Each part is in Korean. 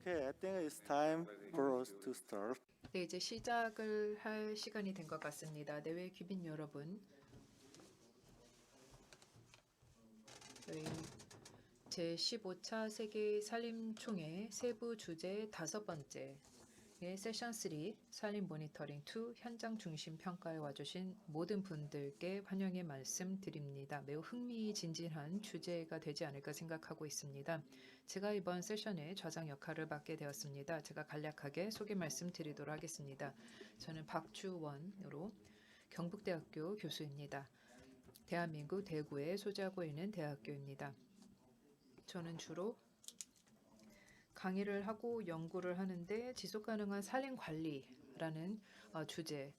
Okay, I think it's time for us to start. 네, 이제 시작을 할 시간이 된 것 같습니다. 내외 귀빈 여러분, 저희 제15차 세계 산림총회 세부 주제 5번째 세션 3 산림 모니터링 2 현장 중심 평가에 와주신 모든 분들께 환영의 말씀 드립니다. 매우 흥미진진한 주제가 되지 않을까 생각하고 있습니다. 제가 이번 세션의 좌장 역할을 맡게 되었습니다. 제가 간략하게 소개 말씀드리도록 하겠습니다. 저는 박주원으로 경북대학교 교수입니다. 대한민국 대구에 소재하고 있는 대학교입니다. 저는 주로 강의를 하고 연구를 하는데 지속가능한 산림관리라는 주제에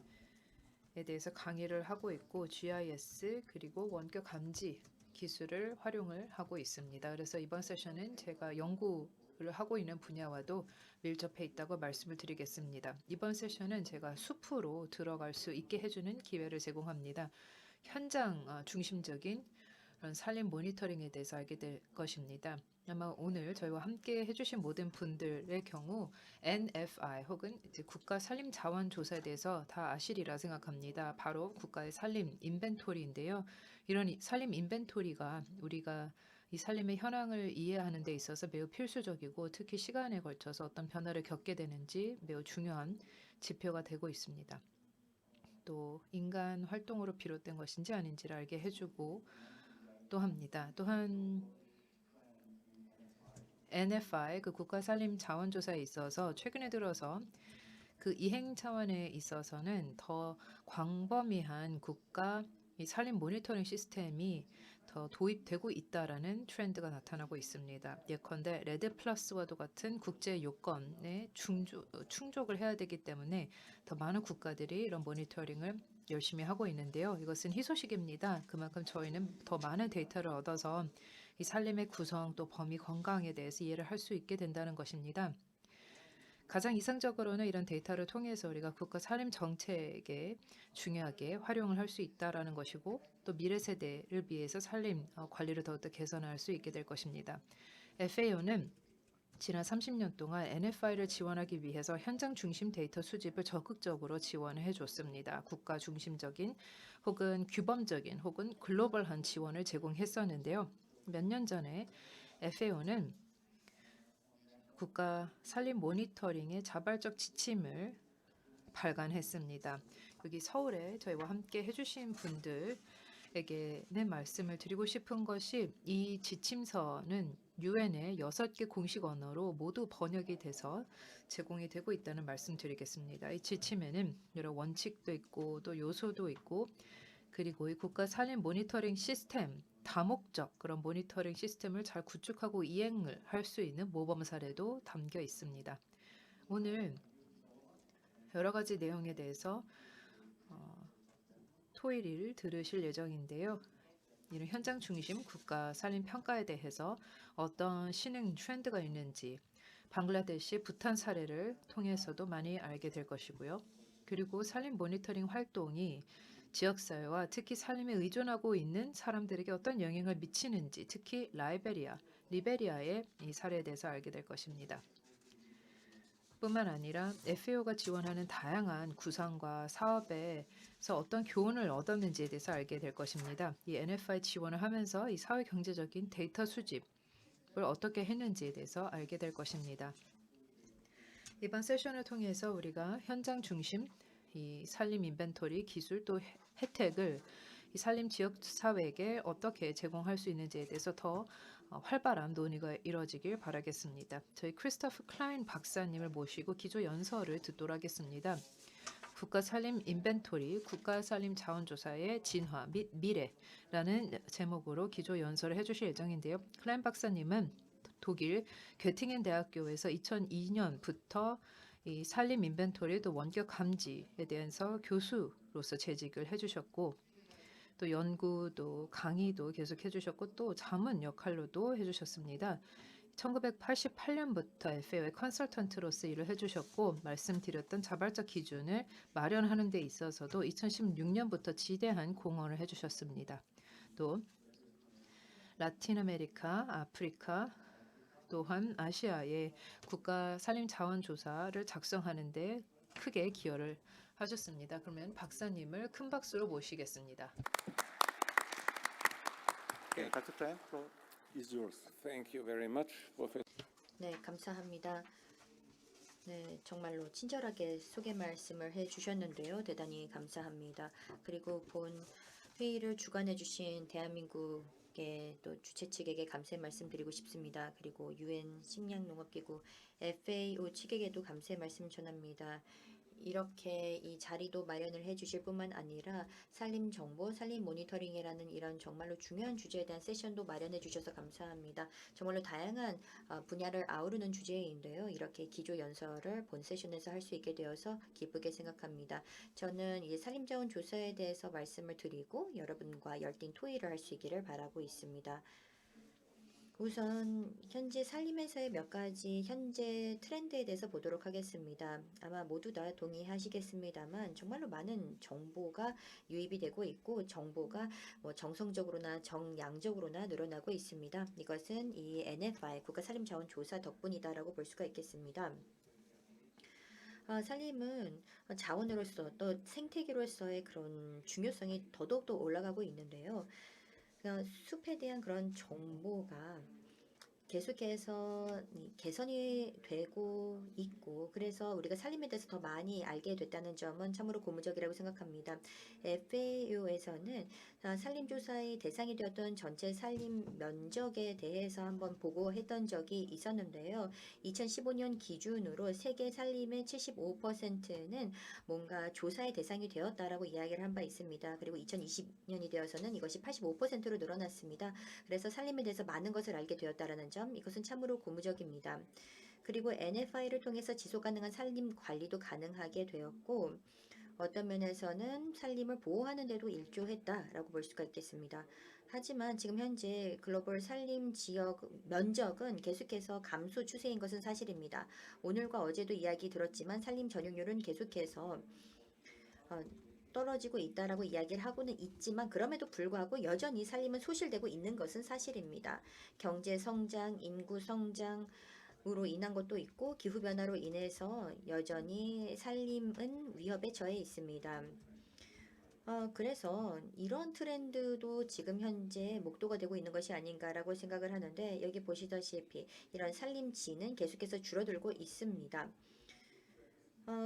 대해서 강의를 하고 있고 GIS 그리고 원격 감지 기술을 활용을 하고 있습니다. 그래서 이번 세션은 제가 연구를 하고 있는 분야와도 밀접해 있다고 말씀을 드리겠습니다. 이번 세션은 제가 숲으로 들어갈 수 있게 해주는 기회를 제공합니다. 현장 중심적인 그런 산림 모니터링에 대해서 알게 될 것입니다. 아마 오늘 저희와 함께 해주신 모든 분들의 경우 NFI 혹은 이제 국가 산림 자원 조사에 대해서 다 아시리라 생각합니다. 바로 국가의 산림 인벤토리인데요. 이런 산림 인벤토리가 우리가 이 산림의 현황을 이해하는 데 있어서 매우 필수적이고 특히 시간에 걸쳐서 어떤 변화를 겪게 되는지 매우 중요한 지표가 되고 있습니다. 또 인간 활동으로 비롯된 것인지 아닌지를 알게 해주고 또 합니다. 또한 NFI 그 국가 산림 자원조사에 있어서 최근에 들어서 그 이행 차원에 있어서는 더 광범위한 국가 이 산림 모니터링 시스템이 더 도입되고 있다라는 트렌드가 나타나고 있습니다. 예컨대 레드 플러스와도 같은 국제 요건에 충족을 해야 되기 때문에 더 많은 국가들이 이런 모니터링을 열심히 하고 있는데요. 이것은 희소식입니다. 그만큼 저희는 더 많은 데이터를 얻어서 이 산림의 구성 또 범위 건강에 대해서 이해를 할 수 있게 된다는 것입니다. 가장 이상적으로는 이런 데이터를 통해서 우리가 국가 산림 정책에 중요하게 활용을 할 수 있다라는 것이고 또 미래 세대를 위해서 산림 관리를 더욱더 개선할 수 있게 될 것입니다. FAO는 지난 30년 동안 NFI를 지원하기 위해서 현장 중심 데이터 수집을 적극적으로 지원을 해줬습니다. 국가 중심적인 혹은 규범적인 혹은 글로벌한 지원을 제공했었는데요. 몇 년 전에 FAO는 국가 산림 모니터링의 자발적 지침을 발간했습니다. 여기 서울에 저희와 함께 해주신 분들에게는 말씀을 드리고 싶은 것이 이 지침서는 유엔의 6개 공식 언어로 모두 번역이 돼서 제공이 되고 있다는 말씀 드리겠습니다. 이 지침에는 여러 원칙도 있고 또 요소도 있고 그리고 이 국가 산림 모니터링 시스템 다목적 그런 모니터링 시스템을 잘 구축하고 이행을 할 수 있는 모범 사례도 담겨 있습니다. 오늘 여러 가지 내용에 대해서 토의를 들으실 예정인데요. 이런 현장 중심 국가 산림 평가에 대해서 어떤 신흥 트렌드가 있는지 방글라데시, 부탄 사례를 통해서도 많이 알게 될 것이고요. 그리고 산림 모니터링 활동이 지역사회와 특히 산림에 의존하고 있는 사람들에게 어떤 영향을 미치는지 특히 리베리아의 이 사례에 대해서 알게 될 것입니다. 뿐만 아니라 FAO가 지원하는 다양한 구상과 사업에서 어떤 교훈을 얻었는지에 대해서 알게 될 것입니다. 이 NFI 지원을 하면서 이 사회 경제적인 데이터 수집을 어떻게 했는지에 대해서 알게 될 것입니다. 이번 세션을 통해서 우리가 현장 중심 이 산림 인벤토리 기술 또 혜택을 이 산림 지역 사회에게 어떻게 제공할 수 있는지에 대해서 더 활발한 논의가 이루어지길 바라겠습니다. 저희 크리스토프 클라인 박사님을 모시고 기조 연설을 듣도록 하겠습니다. 국가 산림 인벤토리, 국가 산림 자원조사의 진화 및 미래라는 제목으로 기조 연설을 해주실 예정인데요. 클라인 박사님은 독일 괴팅겐 대학교에서 2002년부터 이 산림 인벤토리 또 원격 감지에 대해서 교수로서 재직을 해주셨고 또 연구도 강의도 계속 해주셨고 또 자문 역할로도 해주셨습니다. 1988년부터 FAO의 컨설턴트로서 일을 해주셨고 말씀드렸던 자발적 기준을 마련하는 데 있어서도 2016년부터 지대한 공헌을 해주셨습니다. 또 라틴 아메리카, 아프리카, 또한 아시아의 국가 산림 자원 조사를 작성하는 데 크게 기여를 하셨습니다. 그러면 박사님을 큰 박수로 모시겠습니다. Dr. Tran, floor is yours. Thank you very much, Professor. 네, 감사합니다. 네, 정말로 친절하게 소개 말씀을 해주셨는데요. 대단히 감사합니다. 그리고 본 회의를 주관해 주신 대한민국의 또 주최 측에게 감사의 말씀드리고 싶습니다. 그리고 UN 식량농업기구 FAO 측에게도 감사의 말씀 전합니다. 이렇게 이 자리도 마련을 해주실 뿐만 아니라 산림 정보, 산림 모니터링이라는 이런 정말로 중요한 주제에 대한 세션도 마련해 주셔서 감사합니다. 정말로 다양한 분야를 아우르는 주제인데요. 이렇게 기조 연설을 본 세션에서 할 수 있게 되어서 기쁘게 생각합니다. 저는 이 산림자원 조사에 대해서 말씀을 드리고 여러분과 열띤 토의를 할 수 있기를 바라고 있습니다. 우선 현재 산림에서의 몇 가지 현재 트렌드에 대해서 보도록 하겠습니다. 아마 모두 다 동의하시겠습니다만 정말로 많은 정보가 유입이 되고 있고 정보가 정성적으로나 정량적으로나 늘어나고 있습니다. 이것은 이 NFI 국가산림자원조사 덕분이다라고 볼 수가 있겠습니다. 산림은 자원으로서 또 생태계로서의 그런 중요성이 더더욱더 올라가고 있는데요. 숲에 대한 그런 정보가 계속해서 개선이 되고 있고 그래서 우리가 산림에 대해서 더 많이 알게 됐다는 점은 참으로 고무적이라고 생각합니다. FAO에서는 산림조사의 대상이 되었던 전체 산림 면적에 대해서 한번 보고했던 적이 있었는데요. 2015년 기준으로 세계 산림의 75%는 뭔가 조사의 대상이 되었다라고 이야기를 한 바 있습니다. 그리고 2020년이 되어서는 이것이 85%로 늘어났습니다. 그래서 산림에 대해서 많은 것을 알게 되었다라는 점 이것은 참으로 고무적입니다. 그리고 NFI를 통해서 지속가능한 산림 관리도 가능하게 되었고 어떤 면에서는 산림을 보호하는 데도 일조했다라고 볼 수가 있겠습니다. 하지만 지금 현재 글로벌 산림 지역 면적은 계속해서 감소 추세인 것은 사실입니다. 오늘과 어제도 이야기 들었지만 산림 전용률은 계속해서 떨어지고 있다라고 이야기를 하고는 있지만 그럼에도 불구하고 여전히 산림은 소실되고 있는 것은 사실입니다. 경제 성장, 인구 성장으로 인한 것도 있고 기후 변화로 인해서 여전히 산림은 위협에 처해 있습니다. 그래서 이런 트렌드도 지금 현재 목도가 되고 있는 것이 아닌가라고 생각을 하는데 여기 보시다시피 이런 산림지는 계속해서 줄어들고 있습니다.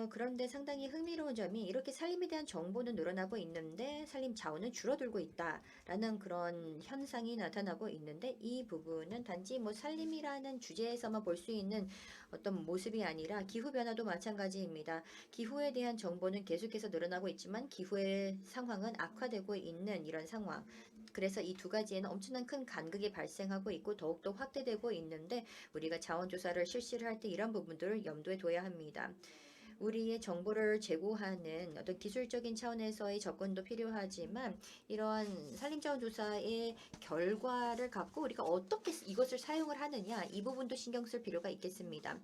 그런데 상당히 흥미로운 점이 이렇게 산림에 대한 정보는 늘어나고 있는데 산림 자원은 줄어들고 있다라는 그런 현상이 나타나고 있는데 이 부분은 단지 산림이라는 주제에서만 볼 수 있는 어떤 모습이 아니라 기후변화도 마찬가지입니다. 기후에 대한 정보는 계속해서 늘어나고 있지만 기후의 상황은 악화되고 있는 이런 상황. 그래서 이 두 가지에는 엄청난 큰 간극이 발생하고 있고 더욱더 확대되고 있는데 우리가 자원조사를 실시를 할 때 이런 부분들을 염두에 둬야 합니다. 우리의 정보를 제공하는 어떤 기술적인 차원에서의 접근도 필요하지만 이러한 산림자원조사의 결과를 갖고 우리가 어떻게 이것을 사용을 하느냐 이 부분도 신경 쓸 필요가 있겠습니다.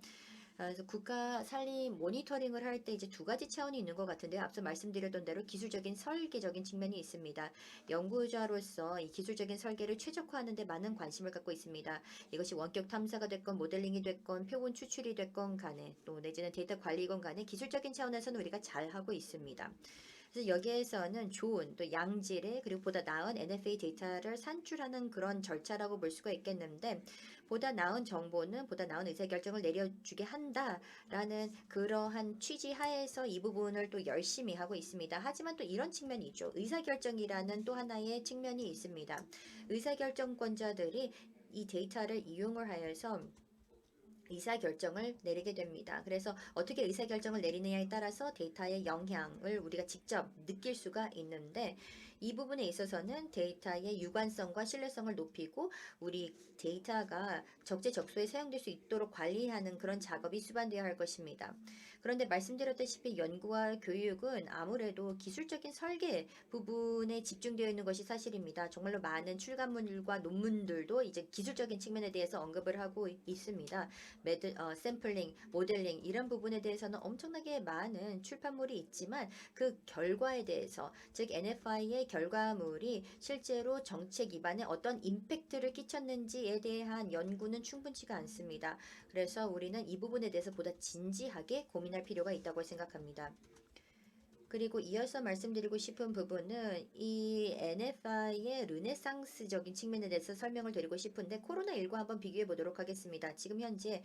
그래서 국가 산림 모니터링을 할 때 이제 두 가지 차원이 있는 것 같은데요. 앞서 말씀드렸던 대로 기술적인 설계적인 측면이 있습니다. 연구자로서 이 기술적인 설계를 최적화하는 데 많은 관심을 갖고 있습니다. 이것이 원격 탐사가 됐건 모델링이 됐건 표본 추출이 됐건 간에 또 내지는 데이터 관리건 간에 기술적인 차원에서는 우리가 잘하고 있습니다. 그래서 여기에서는 좋은 또 양질의 그리고 보다 나은 NFA 데이터를 산출하는 그런 절차라고 볼 수가 있겠는데 보다 나은 정보는 보다 나은 의사결정을 내려주게 한다라는 그러한 취지 하에서 이 부분을 또 열심히 하고 있습니다. 하지만 또 이런 측면이 있죠. 의사결정이라는 또 하나의 측면이 있습니다. 의사결정권자들이 이 데이터를 이용을 하여서 의사결정을 내리게 됩니다. 그래서 어떻게 의사결정을 내리느냐에 따라서 데이터의 영향을 우리가 직접 느낄 수가 있는데 이 부분에 있어서는 데이터의 유관성과 신뢰성을 높이고 우리 데이터가 적재적소에 사용될 수 있도록 관리하는 그런 작업이 수반되어야 할 것입니다. 그런데 말씀드렸다시피 연구와 교육은 아무래도 기술적인 설계 부분에 집중되어 있는 것이 사실입니다. 정말로 많은 출간물과 논문들도 이제 기술적인 측면에 대해서 언급을 하고 있습니다. 샘플링, 모델링 이런 부분에 대해서는 엄청나게 많은 출판물이 있지만 그 결과에 대해서 즉 NFI의 결과물이 실제로 정책 기반에 어떤 임팩트를 끼쳤는지에 대한 연구는 충분치가 않습니다. 그래서 우리는 이 부분에 대해서 보다 진지하게 고민할 필요가 있다고 생각합니다. 그리고 이어서 말씀드리고 싶은 부분은 이 NFI의 르네상스적인 측면에 대해서 설명을 드리고 싶은데 코로나19 한번 비교해 보도록 하겠습니다. 지금 현재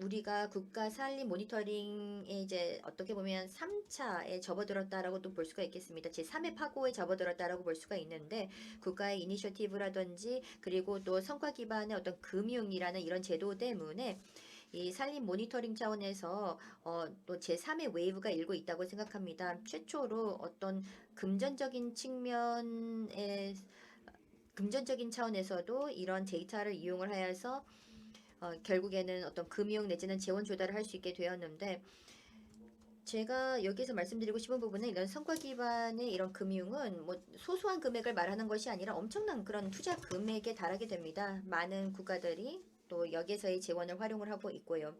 우리가 국가 산림 모니터링에 이제 어떻게 보면 3차에 접어들었다라고도 볼 수가 있겠습니다. 제3의 파고에 접어들었다라고 볼 수가 있는데 국가의 이니셔티브라든지 그리고 또 성과 기반의 어떤 금융이라는 이런 제도 때문에 이 산림 모니터링 차원에서 또 제3의 웨이브가 일고 있다고 생각합니다. 최초로 어떤 금전적인 차원에서도 이런 데이터를 이용을 하여서 결국에는 어떤 금융 내지는 재원 조달을 할 수 있게 되었는데 제가 여기서 말씀드리고 싶은 부분은 이런 성과 기반의 이런 금융은 뭐 소소한 금액을 말하는 것이 아니라 엄청난 그런 투자 금액에 달하게 됩니다. 많은 국가들이 또 여기에서의 재원을 활용을 하고 있고요.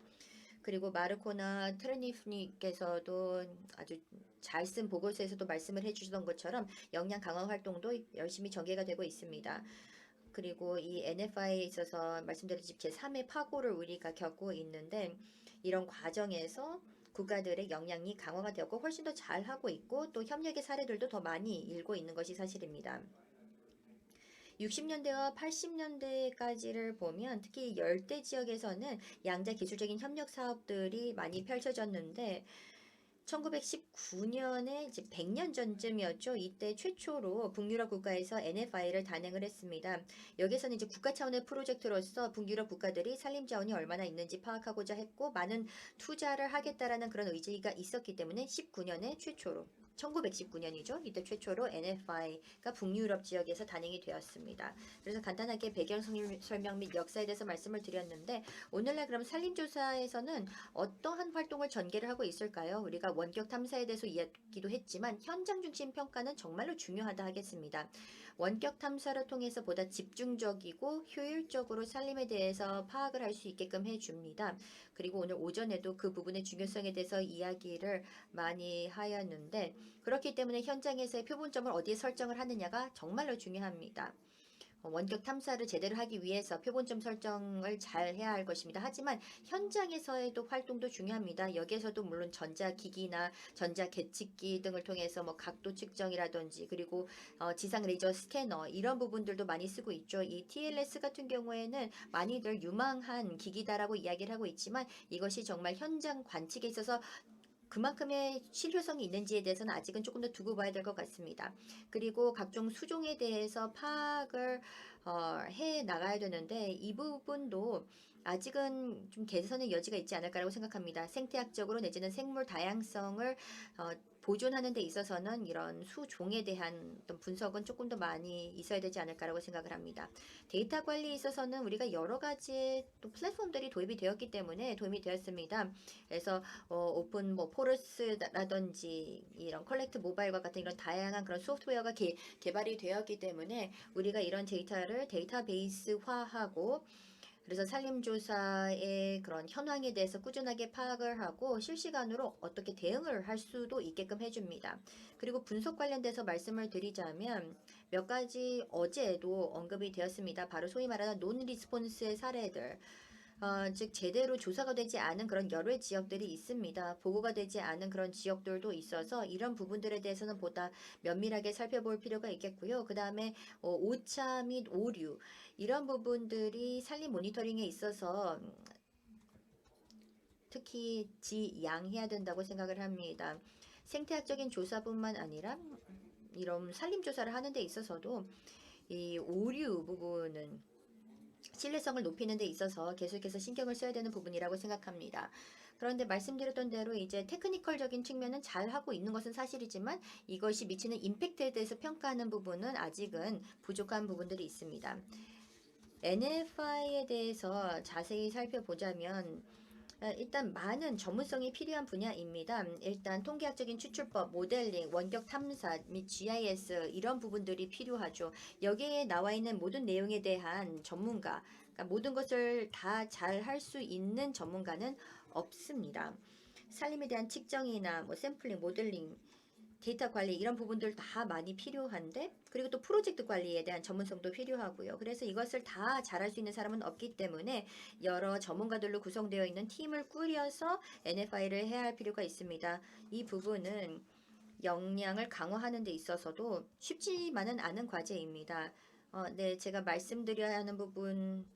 그리고 마르코나 트레니프님께서도 아주 잘 쓴 보고서에서도 말씀을 해주시던 것처럼 역량 강화 활동도 열심히 전개가 되고 있습니다. 그리고 이 NFI에 있어서 말씀드렸듯이 제3의 파고를 우리가 겪고 있는데 이런 과정에서 국가들의 역량이 강화가 되었고 훨씬 더 잘하고 있고 또 협력의 사례들도 더 많이 일고 있는 것이 사실입니다. 60년대와 80년대까지를 보면 특히 열대 지역에서는 양자 기술적인 협력 사업들이 많이 펼쳐졌는데 1919년에 이제 100년 전쯤이었죠. 이때 최초로 북유럽 국가에서 NFI를 단행을 했습니다. 여기서는 이제 국가 차원의 프로젝트로서 북유럽 국가들이 산림 자원이 얼마나 있는지 파악하고자 했고 많은 투자를 하겠다라는 그런 의지가 있었기 때문에 19년에 최초로 1919년이죠. 이때 최초로 NFI가 북유럽 지역에서 단행이 되었습니다. 그래서 간단하게 배경 설명 및 역사에 대해서 말씀을 드렸는데 오늘날 그럼 산림조사에서는 어떠한 활동을 전개를 하고 있을까요? 우리가 원격 탐사에 대해서 이야기도 했지만 현장 중심 평가는 정말로 중요하다 하겠습니다. 원격 탐사를 통해서 보다 집중적이고 효율적으로 산림에 대해서 파악을 할 수 있게끔 해줍니다. 그리고 오늘 오전에도 그 부분의 중요성에 대해서 이야기를 많이 하였는데 그렇기 때문에 현장에서의 표본점을 어디에 설정을 하느냐가 정말로 중요합니다. 원격 탐사를 제대로 하기 위해서 표본점 설정을 잘 해야 할 것입니다. 하지만 현장에서의도 활동도 중요합니다. 여기에서도 물론 전자기기나 전자계측기 등을 통해서 뭐 각도 측정이라든지 그리고 지상 레이저 스캐너 이런 부분들도 많이 쓰고 있죠. 이 TLS 같은 경우에는 많이들 유망한 기기다라고 이야기를 하고 있지만 이것이 정말 현장 관측에 있어서 그만큼의 실효성이 있는지에 대해서는 아직은 조금 더 두고 봐야 될 것 같습니다. 그리고 각종 수종에 대해서 파악을 해 나가야 되는데 이 부분도 아직은 좀 개선의 여지가 있지 않을까라고 생각합니다. 생태학적으로 내지는 생물 다양성을 보존하는 데 있어서는 이런 수종에 대한 어떤 분석은 조금 더 많이 있어야 되지 않을까라고 생각을 합니다. 데이터 관리에 있어서는 우리가 여러 가지의 또 플랫폼들이 도입이 되었기 때문에 도움이 되었습니다. 그래서 오픈 포러스라든지 이런 컬렉트 모바일과 같은 이런 다양한 그런 소프트웨어가 개발이 되었기 때문에 우리가 이런 데이터를 데이터베이스화하고 그래서 산림조사의 그런 현황에 대해서 꾸준하게 파악을 하고 실시간으로 어떻게 대응을 할 수도 있게끔 해줍니다. 그리고 분석 관련돼서 말씀을 드리자면 몇 가지 어제도 언급이 되었습니다. 바로 소위 말하는 논 리스폰스의 사례들. 즉 제대로 조사가 되지 않은 그런 여러 지역들이 있습니다. 보고가 되지 않은 그런 지역들도 있어서 이런 부분들에 대해서는 보다 면밀하게 살펴볼 필요가 있겠고요. 그 다음에 오차 및 오류 이런 부분들이 산림 모니터링에 있어서 특히 지양해야 된다고 생각을 합니다. 생태학적인 조사뿐만 아니라 이런 산림 조사를 하는 데 있어서도 이 오류 부분은 신뢰성을 높이는 데 있어서 계속해서 신경을 써야 되는 부분이라고 생각합니다. 그런데 말씀드렸던 대로 이제 테크니컬적인 측면은 잘 하고 있는 것은 사실이지만 이것이 미치는 임팩트에 대해서 평가하는 부분은 아직은 부족한 부분들이 있습니다. NFI에 대해서 자세히 살펴보자면 일단 많은 전문성이 필요한 분야입니다. 일단 통계학적인 추출법, 모델링, 원격 탐사 및 GIS 이런 부분들이 필요하죠. 여기에 나와 있는 모든 내용에 대한 전문가, 그러니까 모든 것을 다 잘 할 수 있는 전문가는 없습니다. 산림에 대한 측정이나 뭐 샘플링, 모델링 데이터 관리 이런 부분들 다 많이 필요한데 그리고 또 프로젝트 관리에 대한 전문성도 필요하고요. 그래서 이것을 다 잘할 수 있는 사람은 없기 때문에 여러 전문가들로 구성되어 있는 팀을 꾸려서 NFI를 해야 할 필요가 있습니다. 이 부분은 역량을 강화하는 데 있어서도 쉽지만은 않은 과제입니다. 네, 제가 말씀드려야 하는 부분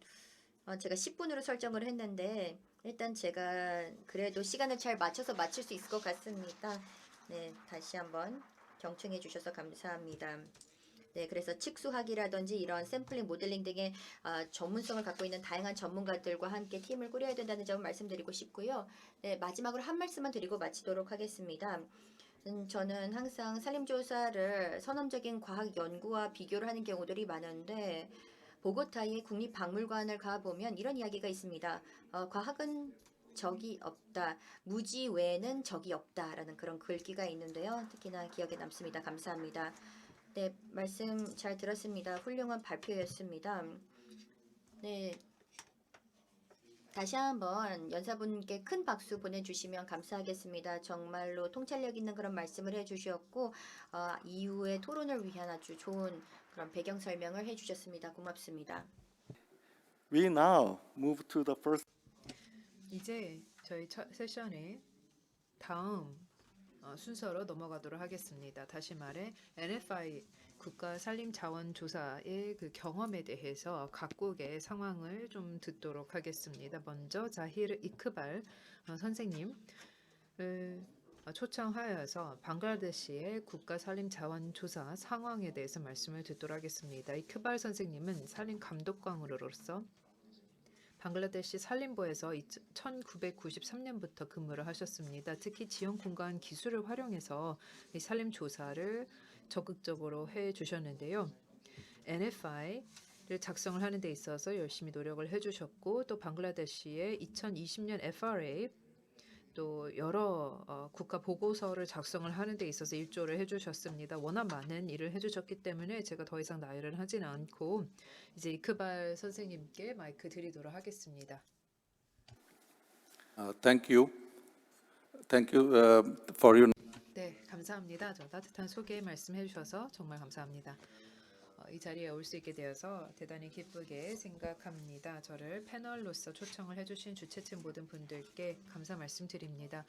제가 10분으로 설정을 했는데 일단 제가 그래도 시간을 잘 맞춰서 맞출 수 있을 것 같습니다. 네, 다시 한번 경청해 주셔서 감사합니다. 네, 그래서 측수학이라든지 이런 샘플링, 모델링 등의 전문성을 갖고 있는 다양한 전문가들과 함께 팀을 꾸려야 된다는 점을 말씀드리고 싶고요. 네, 마지막으로 한 말씀만 드리고 마치도록 하겠습니다. 저는 항상 산림조사를 선언적인 과학 연구와 비교를 하는 경우들이 많은데 보고타의 국립박물관을 가보면 이런 이야기가 있습니다. 과학은 적이 없다. 무지 외에는 적이 없다라는 그런 글귀가 있는데요. 특히나 기억에 남습니다. 감사합니다. 네, 말씀 잘 들었습니다. 훌륭한 발표였습니다. 네, 다시 한번 연사분께 큰 박수 보내주시면 감사하겠습니다. 정말로 통찰력 있는 그런 말씀을 해주셨고 이후의 토론을 위한 아주 좋은 그런 배경 설명을 해주셨습니다. 고맙습니다. We now move to the first. 이제 저희 첫 세션의 다음 순서로 넘어가도록 하겠습니다. 다시 말해 NFI 국가 산림 자원 조사의 그 경험에 대해서 각국의 상황을 좀 듣도록 하겠습니다. 먼저 자히르 이크발 선생님을 초청하여서 방글라데시의 국가 산림 자원 조사 상황에 대해서 말씀을 듣도록 하겠습니다. 이크발 선생님은 산림 감독관으로서 방글라데시 산림부에서 1993년부터 근무를 하셨습니다. 특히 지형 공간 기술을 활용해서 이 산림 조사를 적극적으로 해주셨는데요. NFI를 작성을 하는 데 있어서 열심히 노력을 해주셨고 또 방글라데시의 2020년 FRA 또 여러 국가 보고서를 작성을 하는 데 있어서 일조를 해주셨습니다. 워낙 많은 일을 해주셨기 때문에 제가 더 이상 나열을 하지는 않고 이제 이크발 선생님께 마이크 드리도록 하겠습니다. Thank you. Thank you for your. 네, 감사합니다. 저 따뜻한 소개 말씀해 주셔서 정말 감사합니다. 이 자리에 올 수 있게 되어서 대단히 기쁘게 생각합니다. 저를 패널로서 초청을 해주신 주최 측 모든 분들께 감사 말씀드립니다.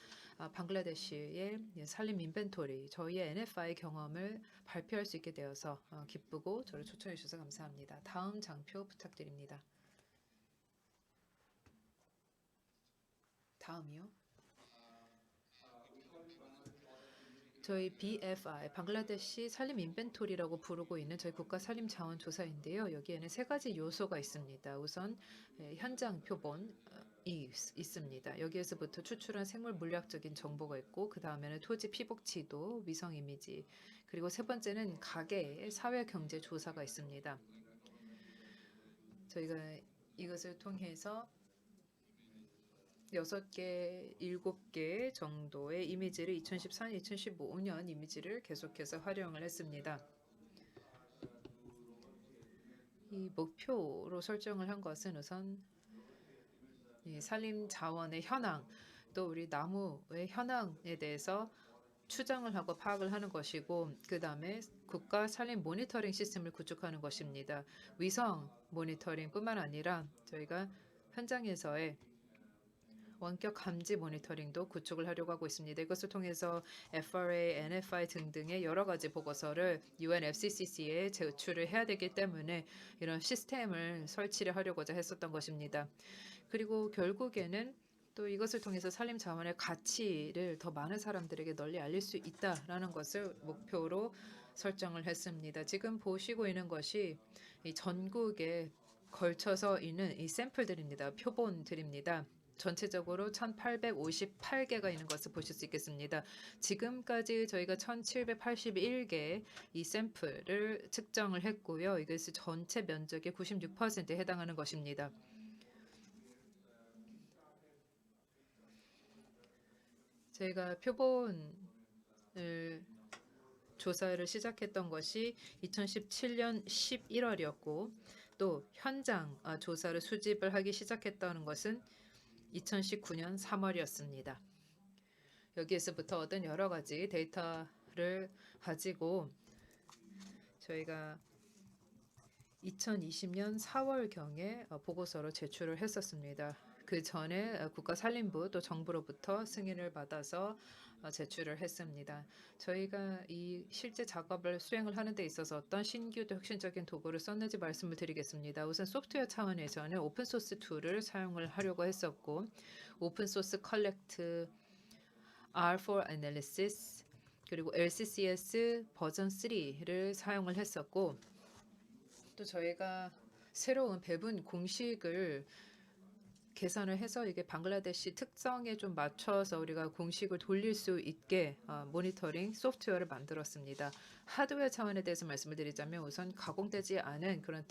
방글라데시의 산림 인벤토리, 저희의 NFI 경험을 발표할 수 있게 되어서 기쁘고 저를 초청해 주셔서 감사합니다. 다음 장표 부탁드립니다. 다음이요. 저희 BFI, 방글라데시 산림 인벤토리라고 부르고 있는 저희 국가 산림 자원 조사인데요. 여기에는 세 가지 요소가 있습니다. 우선 현장 표본이 있습니다. 여기에서부터 추출한 생물 물리학적인 정보가 있고 그 다음에는 토지 피복 지도, 위성 이미지, 그리고 세 번째는 가계의 사회 경제 조사가 있습니다. 저희가 이것을 통해서 6개, 7개 정도의 이미지를 2014년, 2015년 이미지를 계속해서 활용을 했습니다. 이 목표로 설정을 한 것은 우선 이 산림 자원의 현황, 또 우리 나무의 현황에 대해서 추정을 하고 파악을 하는 것이고 그 다음에 국가 산림 모니터링 시스템을 구축하는 것입니다. 위성 모니터링뿐만 아니라 저희가 현장에서의 원격 감지 모니터링도 구축을 하려고 하고 있습니다. 이것을 통해서 FRA, NFI 등등의 여러 가지 보고서를 UNFCCC에 제출을 해야 되기 때문에 이런 시스템을 설치를 하려고자 했었던 것입니다. 그리고 결국에는 또 이것을 통해서 산림 자원의 가치를 더 많은 사람들에게 널리 알릴 수 있다라는 것을 목표로 설정을 했습니다. 지금 보시고 있는 것이 이 전국에 걸쳐서 있는 이 샘플들입니다. 표본들입니다. 전체적으로 1858개가 있는 것을 보실 수 있겠습니다. 지금까지 저희가 1781개 이 샘플을 측정을 했고요. 이것이 전체 면적의 96%에 해당하는 것입니다. 저희가 표본을 조사를 시작했던 것이 2017년 11월이었고 또 현장 조사를 수집을 하기 시작했다는 것은 2019년 3월이었습니다. 여기에서부터 얻은 여러 가지 데이터를 를 가지고 저희가 2020년 4월경에 보고서로 제출을 했었습니다. 그 전에 국가산림부 또 정부로부터 승인을 받아서 제출을 했습니다. 저희가 이 실제 작업을 수행을 하는 데 있어서 어떤 신규 또 혁신적인 도구를 썼는지 말씀을 드리겠습니다. 우선 소프트웨어 차원에서는 오픈소스 툴을 사용을 하려고 했었고 오픈소스 컬렉트, R4 Analysis, 그리고 LCCS 버전 3를 사용을 했었고 또 저희가 새로운 배분 공식을 계산을 해서 이게 방글라데시 특성에 좀 맞춰서 우리가 공식을 돌릴 수 있게 모니터링 소프트웨어를 만들었습니다. 하드웨어 차원에 대해서 말씀을 드리자면 우선 가공되지 않은 그런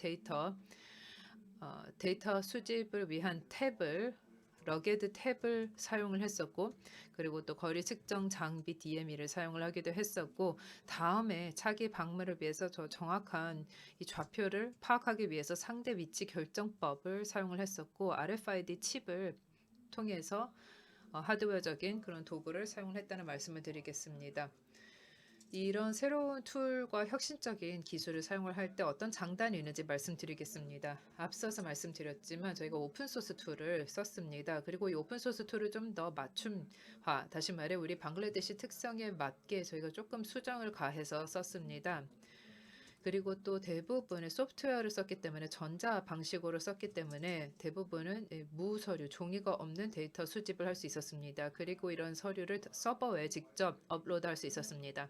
데이터 수집을 위한 탭을 러게드 탭을 사용을 했었고 그리고 또 거리 측정 장비 DME를 사용을 하기도 했었고 다음에 차기 방문을 위해서 더 정확한 이 좌표를 파악하기 위해서 상대 위치 결정법을 사용을 했었고 RFID 칩을 통해서 하드웨어적인 그런 도구를 사용을 했다는 말씀을 드리겠습니다. 이런 새로운 툴과 혁신적인 기술을 사용을 할 때 어떤 장단이 있는지 말씀드리겠습니다. 앞서서 말씀드렸지만 저희가 오픈소스 툴을 썼습니다. 그리고 이 오픈소스 툴을 좀 더 맞춤화, 다시 말해 우리 방글라데시 특성에 맞게 저희가 조금 수정을 가해서 썼습니다. 그리고 또 대부분의 소프트웨어를 썼기 때문에 전자 방식으로 썼기 때문에 대부분은 무서류, 종이가 없는 데이터 수집을 할 수 있었습니다. 그리고 이런 서류를 서버에 직접 업로드할 수 있었습니다.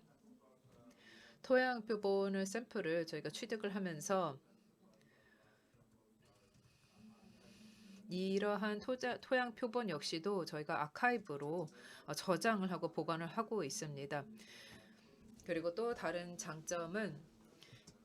토양 표본을 샘플을 저희가 취득을 하면서 이러한 토양 표본 역시도 저희가 아카이브로 저장을 하고 보관을 하고 있습니다. 그리고 또 다른 장점은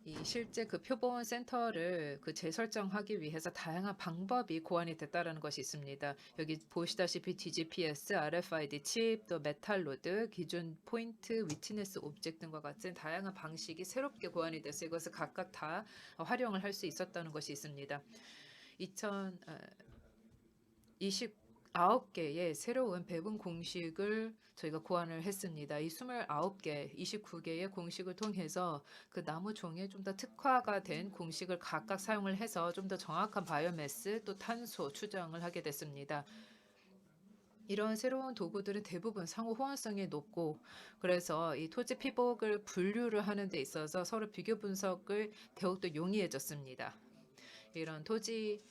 이 실제 그 표본 센터를 그 재설정하기 위해서 다양한 방법이 고안이 됐다라는 것이 있습니다. 여기 보시다시피 DGPS, RFID 칩, 또 메탈로드, 기준 포인트, 위트니스 오브젝트 등과 같은 다양한 방식이 새롭게 고안이 돼서 이것을 각각 다 활용을 할 수 있었다는 것이 있습니다. 29개의 새로운 배분 공식을 저희가 고안을 했습니다. 이 29개, 29개의 공식을 통해서 그 나무 종에 좀 더 특화가 된 공식을 각각 사용을 해서 좀 더 정확한 바이오매스 또 탄소 추정을 하게 됐습니다. 이런 새로운 도구들은 대부분 상호 호환성이 높고 그래서 이 토지 피복을 분류를 하는 데 있어서 서로 비교 분석을 더욱더 용이해졌습니다. 이런 토지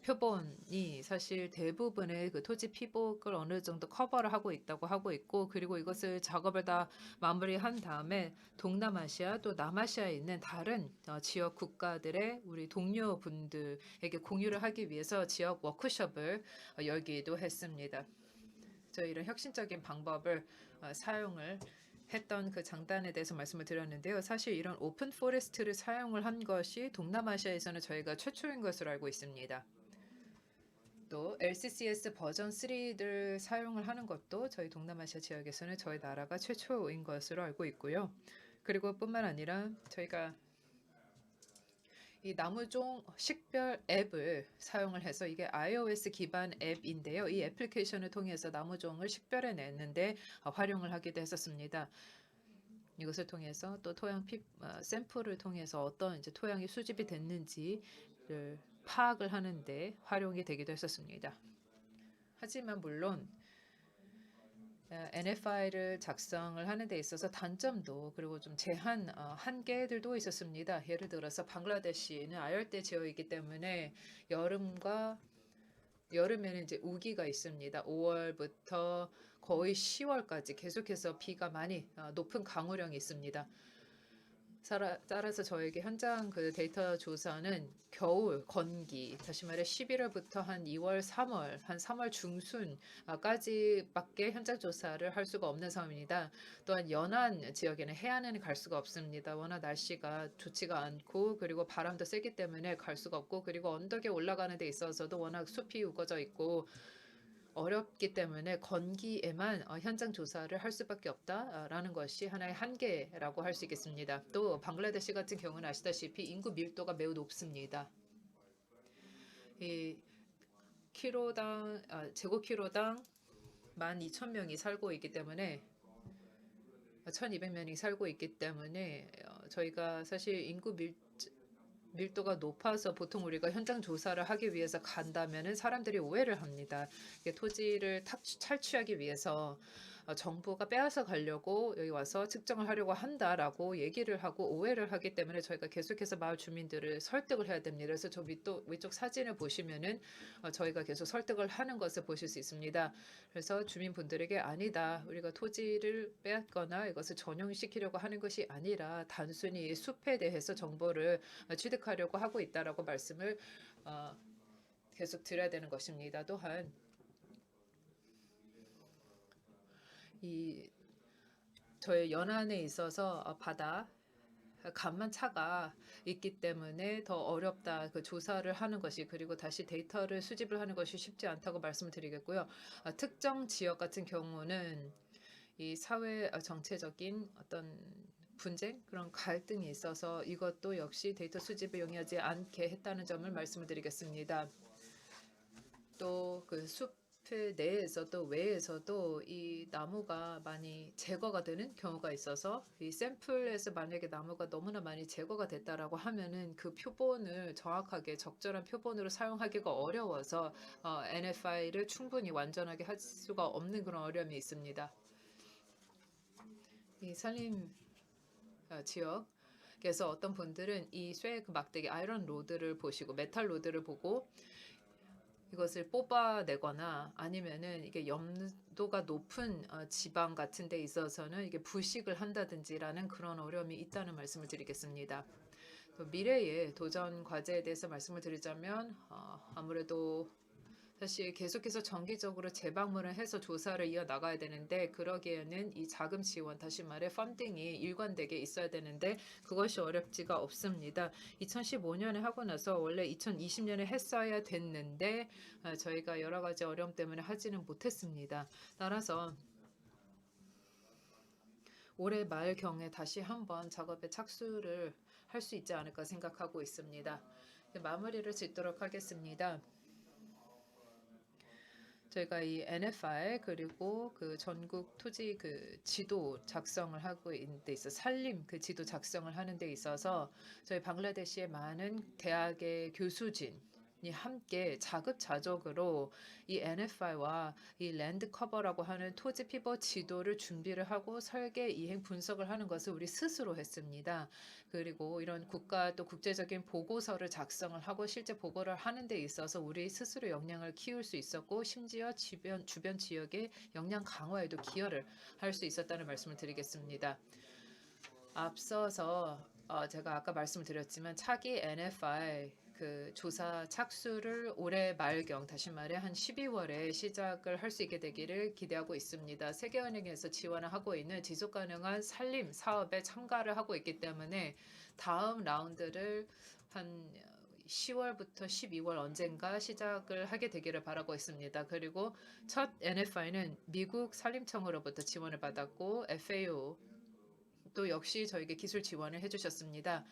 표본이 사실 대부분의 그 토지 피복을 어느 정도 커버를 하고 있다고 하고 있고 그리고 이것을 작업을 다 마무리한 다음에 동남아시아 또 남아시아에 있는 다른 지역 국가들의 우리 동료분들에게 공유를 하기 위해서 지역 워크숍을 열기도 했습니다. 저희 이런 혁신적인 방법을 사용을 했던 그 장단에 대해서 말씀을 드렸는데요. 사실 이런 오픈 포레스트를 사용을 한 것이 동남아시아에서는 저희가 최초인 것으로 알고 있습니다. 또 LCCS 버전 3를 사용을 하는 것도 저희 동남아시아 지역에서는 저희 나라가 최초인 것으로 알고 있고요. 그리고 뿐만 아니라 저희가 이 나무종 식별 앱을 사용을 해서 이게 iOS 기반 앱인데요. 이 애플리케이션을 통해서 나무종을 식별해 내는데 활용을 하기도 했었습니다. 이것을 통해서 또 토양 샘플을 통해서 어떤 이제 토양이 수집이 됐는지를 파악을 하는데 활용이 되기도 했었습니다. 하지만 물론 NFI를 작성을 하는 데 있어서 단점도 그리고 좀 한계들도 있었습니다. 예를 들어서 방글라데시는 아열대 지역이기 때문에 여름에는 이제 우기가 있습니다. 5월부터 거의 10월까지 계속해서 비가 많이 높은 강우량이 있습니다. 따라서 저에게 현장 그 데이터 조사는 겨울, 건기, 다시 말해 11월부터 한 2월, 3월, 한 3월 중순까지밖에 현장 조사를 할 수가 없는 상황입니다. 또한 연안 지역에는 해안에는 갈 수가 없습니다. 워낙 날씨가 좋지가 않고 그리고 바람도 세기 때문에 갈 수가 없고 그리고 언덕에 올라가는 데 있어서도 워낙 숲이 우거져 있고 어렵기 때문에 건기에만 현장 조사를 할 수밖에 없다라는 것이 하나의 한계라고 할 수 있겠습니다. 또 방글라데시 같은 경우는 아시다시피 인구 밀도가 매우 높습니다. 이 제곱키로당 12,000명이 살고 있기 때문에 1200명이 살고 있기 때문에 저희가 사실 인구 밀도가 높아서 보통 우리가 현장 조사를 하기 위해서 간다면은 사람들이 오해를 합니다. 이게 토지를 탈취하기 위해서 정부가 빼앗아 가려고 여기 와서 측정을 하려고 한다라고 얘기를 하고 오해를 하기 때문에 저희가 계속해서 마을 주민들을 설득을 해야 됩니다. 그래서 저 위쪽 사진을 보시면은 저희가 계속 설득을 하는 것을 보실 수 있습니다. 그래서 주민분들에게 아니다. 우리가 토지를 빼앗거나 이것을 전용시키려고 하는 것이 아니라 단순히 숲에 대해서 정보를 취득하려고 하고 있다라고 말씀을 계속 드려야 되는 것입니다. 또한 저의 연안에 있어서 바다 간만 차가 있기 때문에 더 어렵다. 그 조사를 하는 것이 그리고 다시 데이터를 수집을 하는 것이 쉽지 않다고 말씀을 드리겠고요. 특정 지역 같은 경우는 이 사회 정체적인 어떤 분쟁 그런 갈등이 있어서 이것도 역시 데이터 수집에 용이하지 않게 했다는 점을 말씀을 드리겠습니다. 또 그 숲 내에서도 외에서도 이 나무가 많이 제거가 되는 경우가 있어서 이 샘플에서 만약에 나무가 너무나 많이 제거가 됐다라고 하면은 그 표본을 정확하게 적절한 표본으로 사용하기가 어려워서 NFI를 충분히 완전하게 할 수가 없는 그런 어려움이 있습니다. 이 산림 지역에서 어떤 분들은 이 쇠 그 막대기 아이런 로드를 보시고 메탈 로드를 보고 이것을 뽑아내거나 아니면은 이게 염도가 높은 지방 같은 데 있어서는 이게 부식을 한다든지라는 그런 어려움이 있다는 말씀을 드리겠습니다. 또 미래의 도전 과제에 대해서 말씀을 드리자면 아무래도 사실 계속해서 정기적으로 재방문을 해서 조사를 이어나가야 되는데 그러기에는 이 자금 지원, 다시 말해 펀딩이 일관되게 있어야 되는데 그것이 어렵지가 없습니다. 2015년에 하고 나서 원래 2020년에 했어야 됐는데 저희가 여러 가지 어려움 때문에 하지는 못했습니다. 따라서 올해 말경에 다시 한번 작업에 착수를 할 수 있지 않을까 생각하고 있습니다. 마무리를 짓도록 하겠습니다. 저희가 이 NFI 그리고 그 전국 토지 그 지도 작성을 하고 있는 데 있어 산림 그 지도 작성을 하는 데 있어서 저희 방글라데시의 많은 대학의 교수진이 함께 자급자족으로 이 NFI와 이 랜드 커버라고 하는 토지 피벗 지도를 준비를 하고 설계 이행 분석을 하는 것을 우리 스스로 했습니다. 그리고 이런 국가 또 국제적인 보고서를 작성을 하고 실제 보고를 하는 데 있어서 우리 스스로 역량을 키울 수 있었고 심지어 주변 지역의 역량 강화에도 기여를 할 수 있었다는 말씀을 드리겠습니다. 앞서서 제가 아까 말씀드렸지만 차기 NFI 그 조사 착수를 올해 말경 다시 말해 한 12월에 시작을 할 수 있게 되기를 기대하고 있습니다. 세계은행에서 지원을 하고 있는 지속가능한 산림 사업에 참가를 하고 있기 때문에 다음 라운드를 한 10월부터 12월 언젠가 시작을 하게 되기를 바라고 있습니다. 그리고 첫 NFI는 미국 산림청으로부터 지원을 받았고 FAO 또 역시 저에게 기술 지원을 해주셨습니다.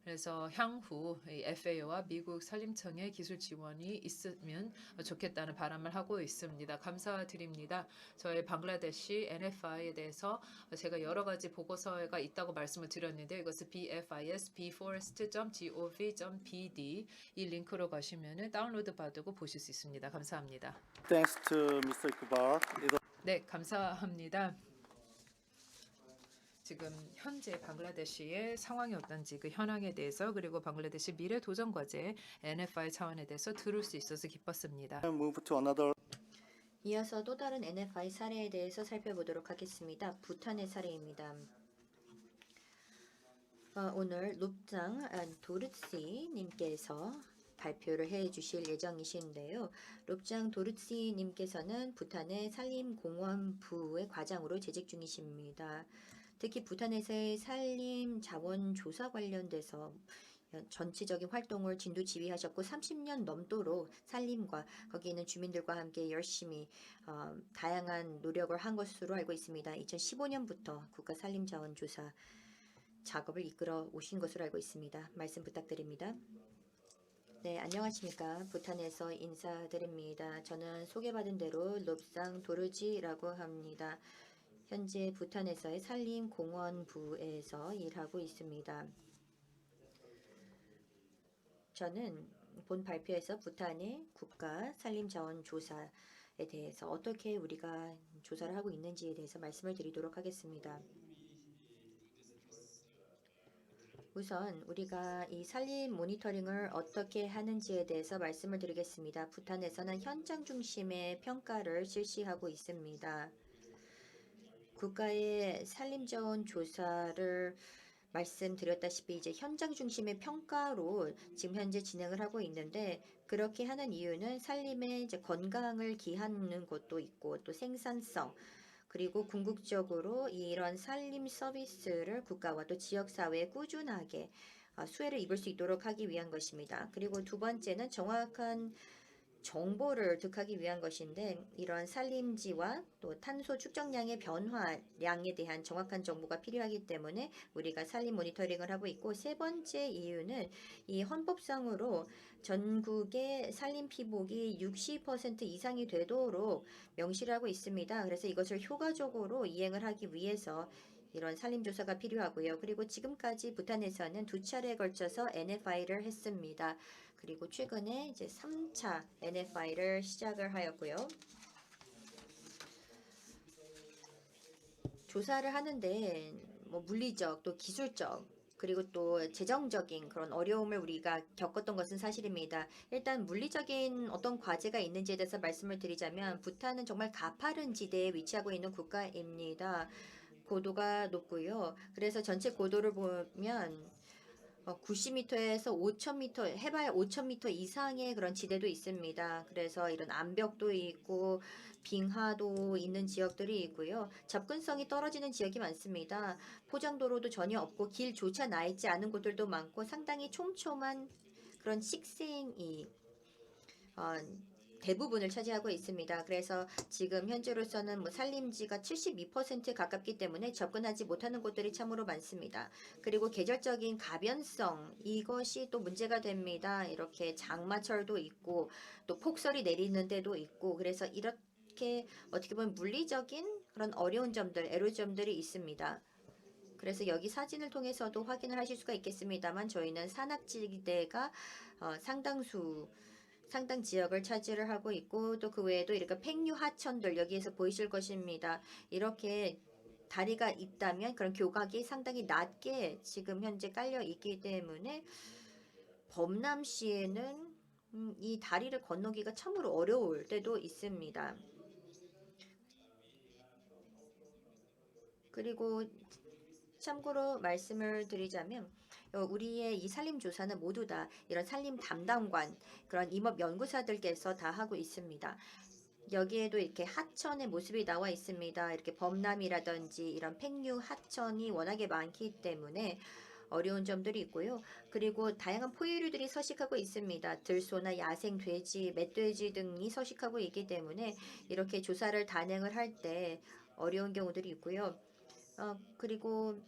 그래서 향후 이 FAO와 미국 산림청의 기술 지원이 있으면 좋겠다는 바람을 하고 있습니다. 감사드립니다. 저희 방글라데시 NFI에 대해서 제가 여러 가지 보고서가 있다고 말씀을 드렸는데 이것은 bfis.bforest.gov.bd 이 링크로 가시면 다운로드 받고 보실 수 있습니다. 감사합니다. Thanks to Mr. Kubar. 네, 감사합니다. 지금 현재 방글라데시의 상황이 어떤지 그 현황에 대해서 그리고 방글라데시 미래 도전 과제 NFI 차원에 대해서 들을 수 있어서 기뻤습니다. Move to another. 이어서 또 다른 NFI 사례에 대해서 살펴보도록 하겠습니다. 부탄의 사례입니다. 오늘 룹장 도르치 님께서 발표를 해 주실 예정이신데요. 롭장 도르치 님께서는 부탄의 산림공원부의 과장으로 재직 중이십니다. 특히 부탄에서의 산림 자원 조사 관련돼서 전체적인 활동을 진두 지휘하셨고 30년 넘도록 산림과 거기 있는 주민들과 함께 열심히 다양한 노력을 한 것으로 알고 있습니다. 2015년부터 국가 산림 자원 조사 작업을 이끌어 오신 것으로 알고 있습니다. 말씀 부탁드립니다. 네, 안녕하십니까. 부탄에서 인사드립니다. 저는 소개받은 대로 롭상 도르지라고 합니다. 현재 부탄에서의 산림공원부에서 일하고 있습니다. 저는 본 발표에서 부탄의 국가 산림자원조사에 대해서 어떻게 우리가 조사를 하고 있는지에 대해서 말씀을 드리도록 하겠습니다. 우선 우리가 이 산림 모니터링을 어떻게 하는지에 대해서 말씀을 드리겠습니다. 부탄에서는 현장 중심의 평가를 실시하고 있습니다. 국가의 산림자원 조사를 말씀드렸다시피 이제 현장 중심의 평가로 지금 현재 진행을 하고 있는데, 그렇게 하는 이유는 산림의 이제 건강을 기하는 것도 있고 또 생산성, 그리고 궁극적으로 이런 산림 서비스를 국가와 또 지역사회에 꾸준하게 수혜를 입을 수 있도록 하기 위한 것입니다. 그리고 두 번째는 정확한 정보를 득하기 위한 것인데, 이런 산림지와 또 탄소 축적량의 변화량에 대한 정확한 정보가 필요하기 때문에 우리가 산림 모니터링을 하고 있고, 세 번째 이유는 이 헌법상으로 전국의 산림 피복이 60% 이상이 되도록 명시를 하고 있습니다. 그래서 이것을 효과적으로 이행을 하기 위해서 이런 산림조사가 필요하고요. 그리고 지금까지 부탄에서는 두 차례에 걸쳐서 NFI를 했습니다. 그리고 최근에 이제 3차 NFI를 시작을 하였고요. 조사를 하는데 뭐 물리적 또 기술적 그리고 또 재정적인 그런 어려움을 우리가 겪었던 것은 사실입니다. 일단 물리적인 어떤 과제가 있는지에 대해서 말씀을 드리자면, 부탄은 정말 가파른 지대에 위치하고 있는 국가입니다. 고도가 높고요. 그래서 전체 고도를 보면 90m에서 5,000m, 해발 5,000m 이상의 그런 지대도 있습니다. 그래서 이런 암벽도 있고 빙하도 있는 지역들이 있고요. 접근성이 떨어지는 지역이 많습니다. 포장도로도 전혀 없고 길조차 나 있지 않은 곳들도 많고 상당히 촘촘한 그런 식생이 대부분을 차지하고 있습니다. 그래서 지금 현재로서는 뭐 산림지가 72% 가깝기 때문에 접근하지 못하는 곳들이 참으로 많습니다. 그리고 계절적인 가변성, 이것이 또 문제가 됩니다. 이렇게 장마철도 있고 또 폭설이 내리는 데도 있고, 그래서 이렇게 어떻게 보면 물리적인 그런 어려운 점들, 애로점들이 있습니다. 그래서 여기 사진을 통해서도 확인을 하실 수가 있겠습니다만, 저희는 산악지대가 상당 지역을 차지를 하고 있고, 또 그 외에도 이렇게 팽류 하천들 여기에서 보이실 것입니다. 이렇게 다리가 있다면 그런 교각이 상당히 낮게 지금 현재 깔려 있기 때문에 범람시에는 이 다리를 건너기가 참으로 어려울 때도 있습니다. 그리고 참고로 말씀을 드리자면, 우리의 이 산림조사는 모두 다 이런 산림 담당관, 그런 임업연구사들께서 다 하고 있습니다. 여기에도 이렇게 하천의 모습이 나와 있습니다. 이렇게 범람이라든지 이런 팽류 하천이 워낙에 많기 때문에 어려운 점들이 있고요. 그리고 다양한 포유류들이 서식하고 있습니다. 들소나 야생 돼지, 멧돼지 등이 서식하고 있기 때문에 이렇게 조사를 단행을 할 때 어려운 경우들이 있고요. 그리고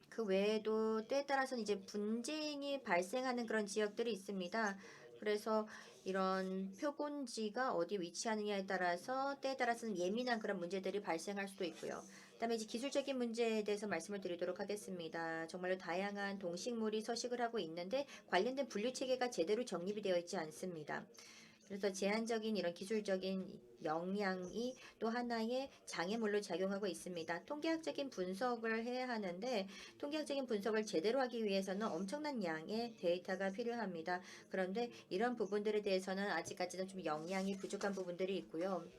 그 외에도 때에 따라서는 이제 분쟁이 발생하는 그런 지역들이 있습니다. 그래서 이런 표본지가 어디 위치하느냐에 따라서 때에 따라서는 예민한 그런 문제들이 발생할 수도 있고요. 그다음에 이제 기술적인 문제에 대해서 말씀을 드리도록 하겠습니다. 정말로 다양한 동식물이 서식을 하고 있는데 관련된 분류 체계가 제대로 정립이 되어 있지 않습니다. 그래서 제한적인 이런 기술적인 역량이 또 하나의 장애물로 작용하고 있습니다. 통계학적인 분석을 해야 하는데, 통계학적인 분석을 제대로 하기 위해서는 엄청난 양의 데이터가 필요합니다. 그런데 이런 부분들에 대해서는 아직까지는 좀 역량이 부족한 부분들이 있고요.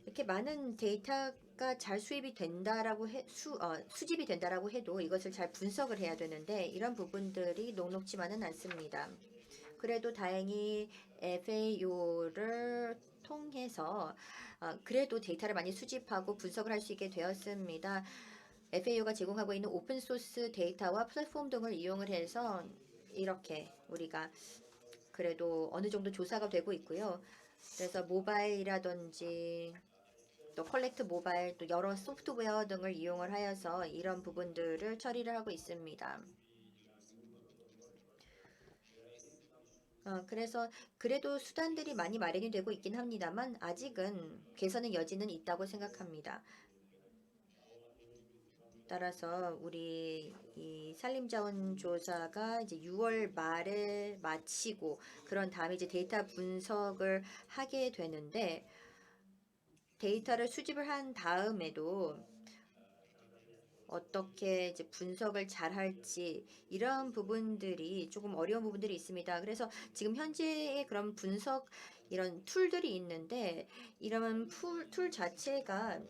이렇게 많은 데이터가 잘 수집이 된다라고 해도 이것을 잘 분석을 해야 되는데, 이런 부분들이 녹록지만은 않습니다. 그래도 다행히 FAO를 통해서 그래도 데이터를 많이 수집하고 분석을 할 수 있게 되었습니다. FAO가 제공하고 있는 오픈소스 데이터와 플랫폼 등을 이용을 해서 이렇게 우리가 그래도 어느 정도 조사가 되고 있고요. 그래서 모바일이라든지 또 컬렉트 모바일, 또 여러 소프트웨어 등을 이용을 하여서 이런 부분들을 처리를 하고 있습니다. 그래서 그래도 수단들이 많이 마련이 되고 있긴 합니다만 아직은 개선의 여지는 있다고 생각합니다. 따라서 우리 이 산림자원 조사가 이제 6월 말에 마치고 그런 다음에 이제 데이터 분석을 하게 되는데 데이터를 수집을 한 다음에도 어떻게 이제 분석을 잘 할지 이런 부분들이 조금 어려운 부분들이 있습니다. 그래서 지금 현재의 그런 분석 이런 툴들이 있는데 이런 툴 자체가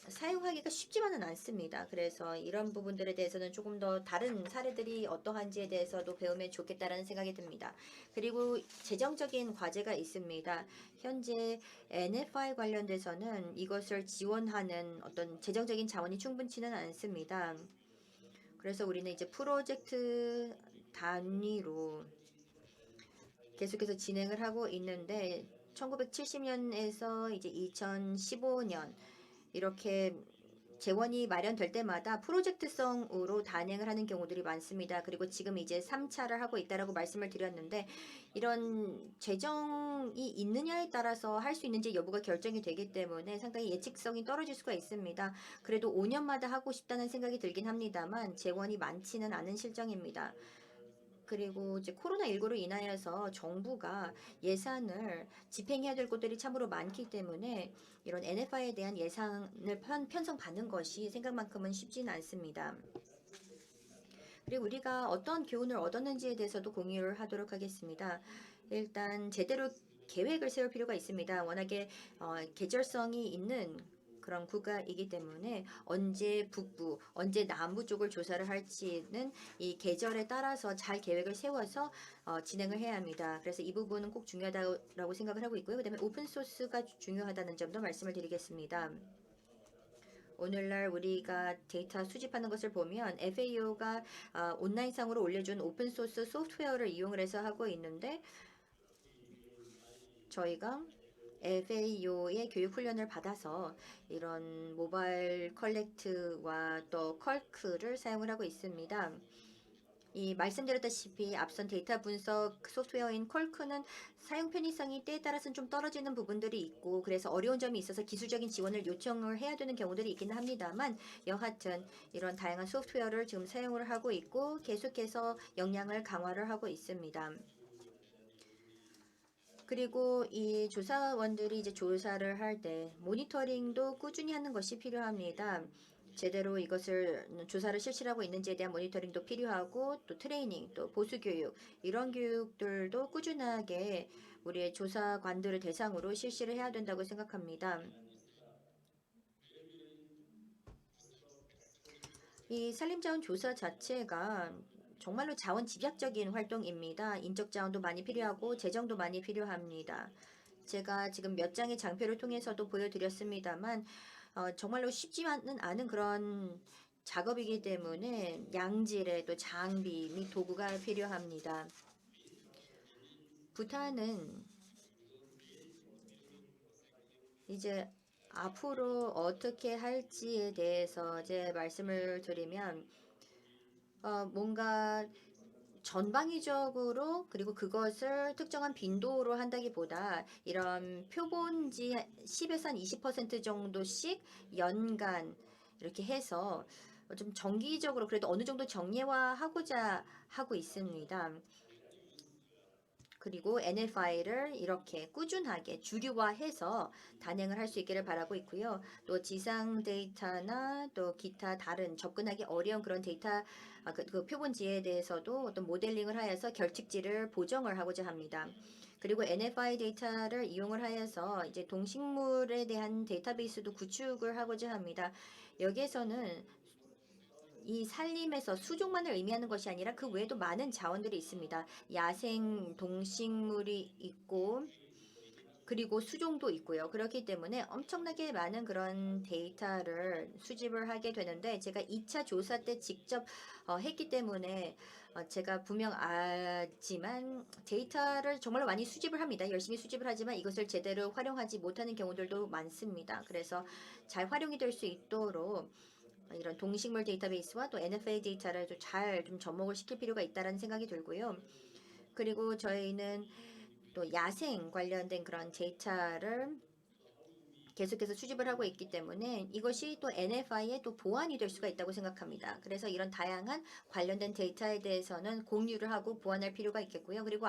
사용하기가 쉽지만은 않습니다. 그래서 이런 부분들에 대해서는 조금 더 다른 사례들이 어떠한지에 대해서도 배우면 좋겠다라는 생각이 듭니다. 그리고 재정적인 과제가 있습니다. 현재 NFI 관련돼서는 이것을 지원하는 어떤 재정적인 자원이 충분치는 않습니다. 그래서 우리는 이제 프로젝트 단위로 계속해서 진행을 하고 있는데 1970년에서 이제 2015년 이렇게 재원이 마련될 때마다 프로젝트성으로 단행을 하는 경우들이 많습니다. 그리고 지금 이제 3차를 하고 있다라고 말씀을 드렸는데 이런 재정이 있느냐에 따라서 할 수 있는지 여부가 결정이 되기 때문에 상당히 예측성이 떨어질 수가 있습니다. 그래도 5년마다 하고 싶다는 생각이 들긴 합니다만 재원이 많지는 않은 실정입니다. 그리고 이제 코로나19로 인하여서 정부가 예산을 집행해야 될 곳들이 참으로 많기 때문에 이런 NFI에 대한 예산을 편성받는 것이 생각만큼은 쉽지는 않습니다. 그리고 우리가 어떤 교훈을 얻었는지에 대해서도 공유를 하도록 하겠습니다. 일단 제대로 계획을 세울 필요가 있습니다. 워낙에 계절성이 있는 그런 국가이기 때문에 언제 북부, 언제 남부 쪽을 조사를 할지는 이 계절에 따라서 잘 계획을 세워서 진행을 해야 합니다. 그래서 이 부분은 꼭 중요하다고 생각을 하고 있고요. 그다음에 오픈소스가 중요하다는 점도 말씀을 드리겠습니다. 오늘날 우리가 데이터 수집하는 것을 보면 FAO가 온라인상으로 올려준 오픈소스 소프트웨어를 이용을 해서 하고 있는데 저희가 FAO의 교육 훈련을 받아서 이런 모바일 컬렉트와 또 컬크를 사용을 하고 있습니다. 이 말씀드렸다시피 앞선 데이터 분석 소프트웨어인 컬크는 사용 편의성이 때에 따라서는 좀 떨어지는 부분들이 있고 그래서 어려운 점이 있어서 기술적인 지원을 요청을 해야 되는 경우들이 있기는 합니다만 여하튼 이런 다양한 소프트웨어를 지금 사용을 하고 있고 계속해서 역량을 강화를 하고 있습니다. 그리고 이 조사원들이 이제 조사를 할 때 모니터링도 꾸준히 하는 것이 필요합니다. 제대로 이것을 조사를 실시하고 있는지에 대한 모니터링도 필요하고 또 트레이닝, 또 보수 교육 이런 교육들도 꾸준하게 우리의 조사관들을 대상으로 실시를 해야 된다고 생각합니다. 이 산림자원 조사 자체가 정말로 자원 집약적인 활동입니다. 인적 자원도 많이 필요하고 재정도 많이 필요합니다. 제가 지금 몇 장의 장표를 통해서도 보여드렸습니다만 정말로 쉽지만은 않은 그런 작업이기 때문에 양질의 또 장비 및 도구가 필요합니다. 부탄은 이제 앞으로 어떻게 할지에 대해서 이제 말씀을 드리면 뭔가 전방위적으로 그리고 그것을 특정한 빈도로 한다기보다 이런 표본지 10에서 한 20% 정도씩 연간 이렇게 해서 좀 정기적으로 그래도 어느 정도 정례화하고자 하고 있습니다. 그리고 NFI를 이렇게 꾸준하게 주류화해서 단행을 할 수 있기를 바라고 있고요. 또 지상 데이터나 또 기타 다른 접근하기 어려운 그런 데이터 그 표본지에 대해서도 어떤 모델링을 하여서 결칙지를 보정을 하고자 합니다. 그리고 NFI 데이터를 이용을 하여서 이제 동식물에 대한 데이터베이스도 구축을 하고자 합니다. 여기에서는 이 산림에서 수종만을 의미하는 것이 아니라 그 외에도 많은 자원들이 있습니다. 야생 동식물이 있고 그리고 수종도 있고요. 그렇기 때문에 엄청나게 많은 그런 데이터를 수집을 하게 되는데 제가 2차 조사 때 직접 했기 때문에 제가 분명 알지만 데이터를 정말로 많이 수집을 합니다. 열심히 수집을 하지만 이것을 제대로 활용하지 못하는 경우들도 많습니다. 그래서 잘 활용이 될 수 있도록 이런 동식물 데이터베이스와 또 NFA 데이터를 잘 좀 접목을 시킬 필요가 있다는 생각이 들고요. 그리고 저희는 또 야생 관련된 그런 데이터를 계속해서 수집을 하고 있기 때문에 이것이 또 NFI의 또 보완이 될 수가 있다고 생각합니다. 그래서 이런 다양한 관련된 데이터에 대해서는 공유를 하고 보완할 필요가 있겠고요. 그리고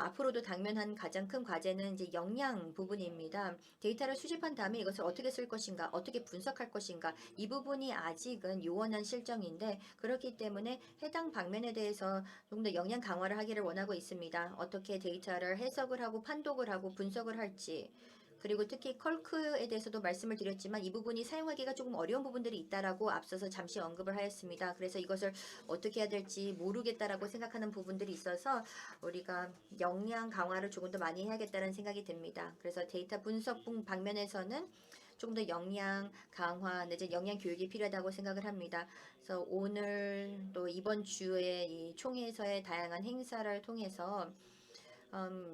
앞으로도 당면한 가장 큰 과제는 이제 역량 부분입니다. 데이터를 수집한 다음에 이것을 어떻게 쓸 것인가, 어떻게 분석할 것인가, 이 부분이 아직은 요원한 실정인데, 그렇기 때문에 해당 방면에 대해서 좀 더 역량 강화를 하기를 원하고 있습니다. 어떻게 데이터를 해석을 하고 판독을 하고 분석을 할지, 그리고 특히 컬크에 대해서도 말씀을 드렸지만 이 부분이 사용하기가 조금 어려운 부분들이 있다라고 앞서서 잠시 언급을 하였습니다. 그래서 이것을 어떻게 해야 될지 모르겠다라고 생각하는 부분들이 있어서 우리가 역량 강화를 조금 더 많이 해야겠다는 생각이 듭니다. 그래서 데이터 분석 방면에서는 조금 더 역량 강화 내지 역량 교육이 필요하다고 생각을 합니다. 그래서 오늘 또 이번 주에 이 총회에서의 다양한 행사를 통해서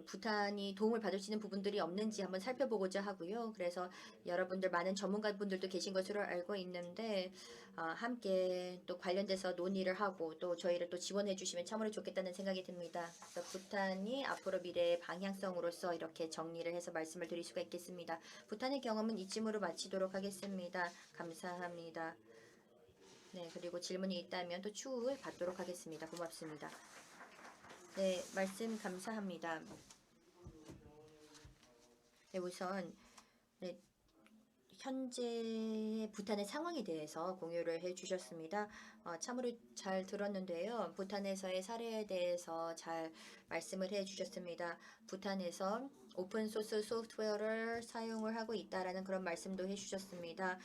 부탄이 도움을 받을 수 있는 부분들이 없는지 한번 살펴보고자 하고요. 그래서 여러분들 많은 전문가분들도 계신 것으로 알고 있는데 함께 또 관련돼서 논의를 하고 또 저희를 또 지원해 주시면 참으로 좋겠다는 생각이 듭니다. 그래서 부탄이 앞으로 미래의 방향성으로서 이렇게 정리를 해서 말씀을 드릴 수가 있겠습니다. 부탄의 경험은 이쯤으로 마치도록 하겠습니다. 감사합니다. 네, 그리고 질문이 있다면 또 추후에 받도록 하겠습니다. 고맙습니다. 네, 말씀 감사합니다. 네, 우선 현재 부탄의 상황에 대해서 공유를 해주셨습니다. 참으로 잘 들었는데요. 부탄에서의 사례에 대해서 잘 말씀을 해주셨습니다. 부탄에서 오픈소스 소프트웨어를 사용을 하고 있다라는 그런 말씀도 해주셨습니다.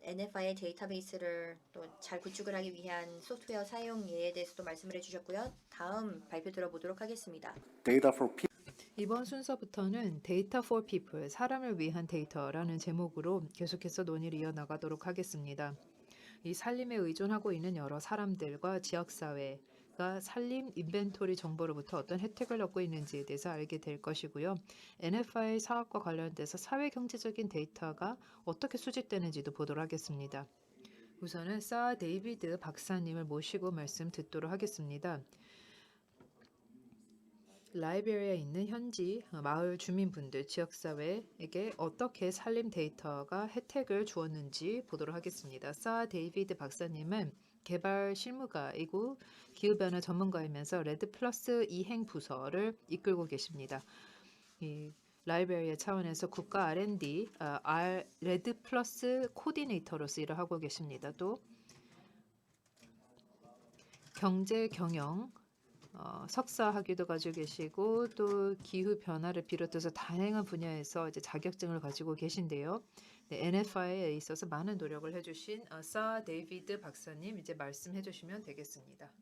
NFI의 데이터베이스를 또 잘 구축을 하기 위한 소프트웨어 사용 예에 대해서도 말씀을 해주셨고요. 다음 발표 들어보도록 하겠습니다. Data for people. 이번 순서부터는 Data for People, 사람을 위한 데이터라는 제목으로 계속해서 논의를 이어나가도록 하겠습니다. 이 산림에 의존하고 있는 여러 사람들과 지역사회가 산림 인벤토리 정보로부터 어떤 혜택을 얻고 있는지에 대해서 알게 될 것이고요. NFI 사업과 관련돼서 사회경제적인 데이터가 어떻게 수집되는지도 보도록 하겠습니다. 우선은 사 데이비드 박사님을 모시고 말씀 듣도록 하겠습니다. 라이베리아에 있는 현지 마을 주민분들, 지역사회에게 어떻게 산림 데이터가 혜택을 주었는지 보도록 하겠습니다. 사 데이비드 박사님은 개발 실무가이고 기후변화 전문가이면서 레드 플러스 이행 부서를 이끌고 계십니다. 이 라이베리아 차원에서 국가 R&D 레드 플러스 코디네이터로서 일을 하고 계십니다. 또 경제 경영 석사 학위도 가지고 계시고 또 기후 변화를 비롯해서 다양한 분야에서 이제 자격증을 가지고 계신데요. 네, NFI에 있어서 많은 노력을 해주신 사 데이비드 박사님 이제 말씀해 주시면 되겠습니다.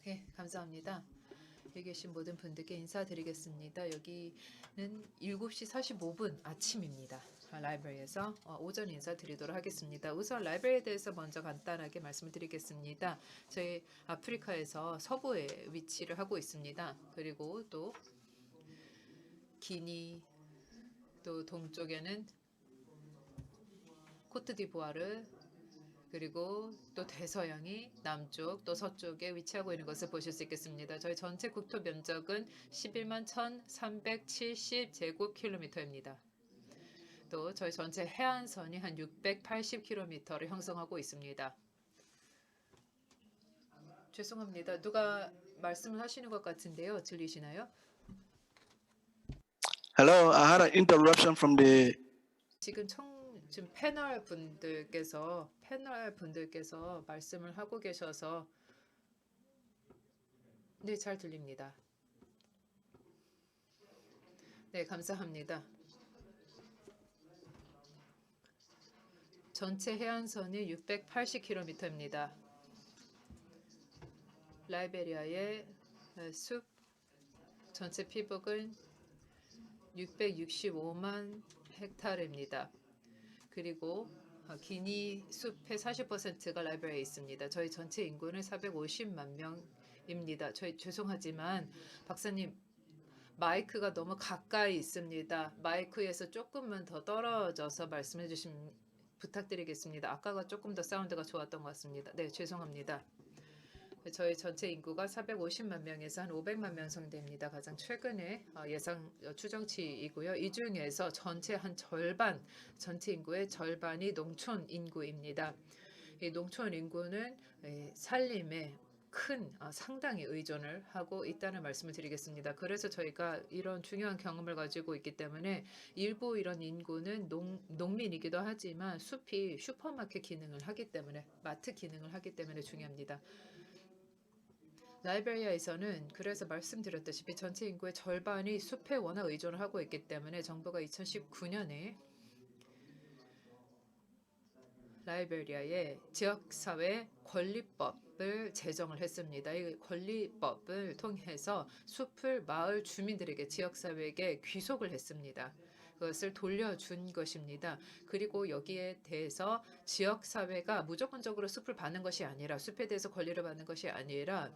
네, 감사합니다. 여기 계신 모든 분들께 인사드리겠습니다. 여기는 7시 45분 아침입니다. 라이브러리에서 오전 인사드리도록 하겠습니다. 우선 라이브러리에 대해서 먼저 간단하게 말씀을 드리겠습니다. 저희 아프리카에서 서부에 위치를 하고 있습니다. 그리고 또 기니, 또 동쪽에는 코트디부아르, 그리고 또 대서양이 남쪽 또 서쪽에 위치하고 있는 것을 보실 수 있겠습니다. 저희 전체 국토 면적은 11만 1,370제곱킬로미터입니다. 또 저희 전체 해안선이 한 680km를 형성하고 있습니다. 죄송합니다. 누가 말씀을 하시는 것 같은데요. 들리시나요? Hello, I had an interruption from the 지금 패널 분들께서 말씀을 하고 계셔서 네, 잘 들립니다. 네, 감사합니다. 전체 해안선이 680km입니다. 라이베리아의 숲 전체 피복은 665만 헥타르입니다. 그리고 기니 숲의 40%가 라이베리아에 있습니다. 저희 전체 인구는 450만 명입니다. 죄송하지만 박사님 마이크가 너무 가까이 있습니다. 마이크에서 조금만 더 떨어져서 말씀해 주시면 부탁드리겠습니다. 아까가 조금 더 사운드가 좋았던 것 같습니다. 네, 죄송합니다. 저희 전체 인구가 450만 명에서 한 500만 명 정도입니다. 가장 최근에 예상 추정치이고요. 이 중에서 전체 한 절반, 전체 인구의 절반이 농촌 인구입니다. 이 농촌 인구는 살림에 큰 상당히 의존을 하고 있다는 말씀을 드리겠습니다. 그래서 저희가 이런 중요한 경험을 가지고 있기 때문에 일부 이런 인구는 농민이기도 하지만 숲이 슈퍼마켓 기능을 하기 때문에 마트 기능을 하기 때문에 중요합니다. 라이베리아에서는 그래서 말씀드렸다시피 전체 인구의 절반이 숲에 워낙 의존을 하고 있기 때문에 정부가 2019년에 라이베리아의 지역사회 권리법을 제정을 했습니다. 이 권리법을 통해서 숲을 마을 주민들에게 지역사회에게 귀속을 했습니다. 그것을 돌려준 것입니다. 그리고 여기에 대해서 지역사회가 무조건적으로 숲을 받는 것이 아니라 숲에 대해서 권리를 받는 것이 아니라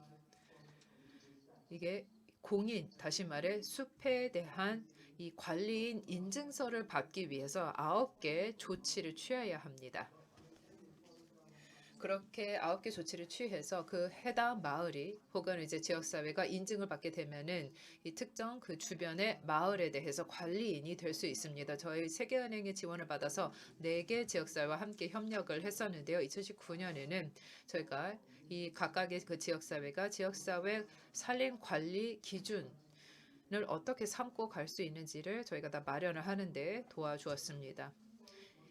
이게 공인, 다시 말해 숲에 대한 이 관리인 인증서를 받기 위해서 9개 조치를 취해야 합니다. 그렇게 9개 조치를 취해서 그 해당 마을이 혹은 이제 지역사회가 인증을 받게 되면은 이 특정 그 주변의 마을에 대해서 관리인이 될 수 있습니다. 저희 세계은행의 지원을 받아서 4개 지역사회와 함께 협력을 했었는데요. 2019년에는 저희가 이 각각의 그 지역사회가 지역사회 산림관리 기준을 어떻게 삼고 갈 수 있는지를 저희가 다 마련을 하는데 도와주었습니다.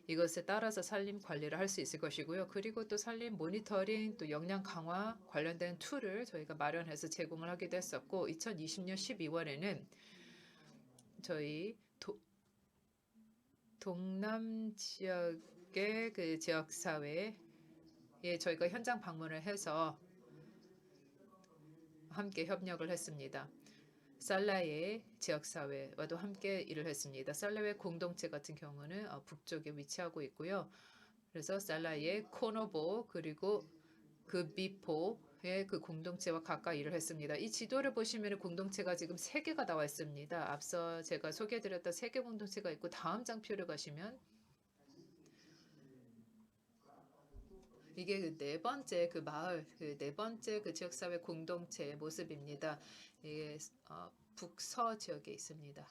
이것에 따라서 산림 관리를 할 수 있을 것이고요. 그리고 또 산림 모니터링, 또 역량 강화 관련된 툴을 저희가 마련해서 제공을 하기도 했었고 2020년 12월에는 저희 동남 지역의 그 지역 사회에 저희가 현장 방문을 해서 함께 협력을 했습니다. 살라의 지역사회와도 함께 일을 했습니다. 살라의 공동체 같은 경우는 북쪽에 위치하고 있고요. 그래서 살라의 코노보 그리고 그 미포의 그 공동체와 가까이 일을 했습니다. 이 지도를 보시면 공동체가 지금 3개가 나와 있습니다. 앞서 제가 소개해드렸던 3개 공동체가 있고 다음 장표를 가시면 이게 그 4번째 그 마을, 그 4번째 그 지역사회 공동체의 모습입니다. 이게 북서 지역에 있습니다.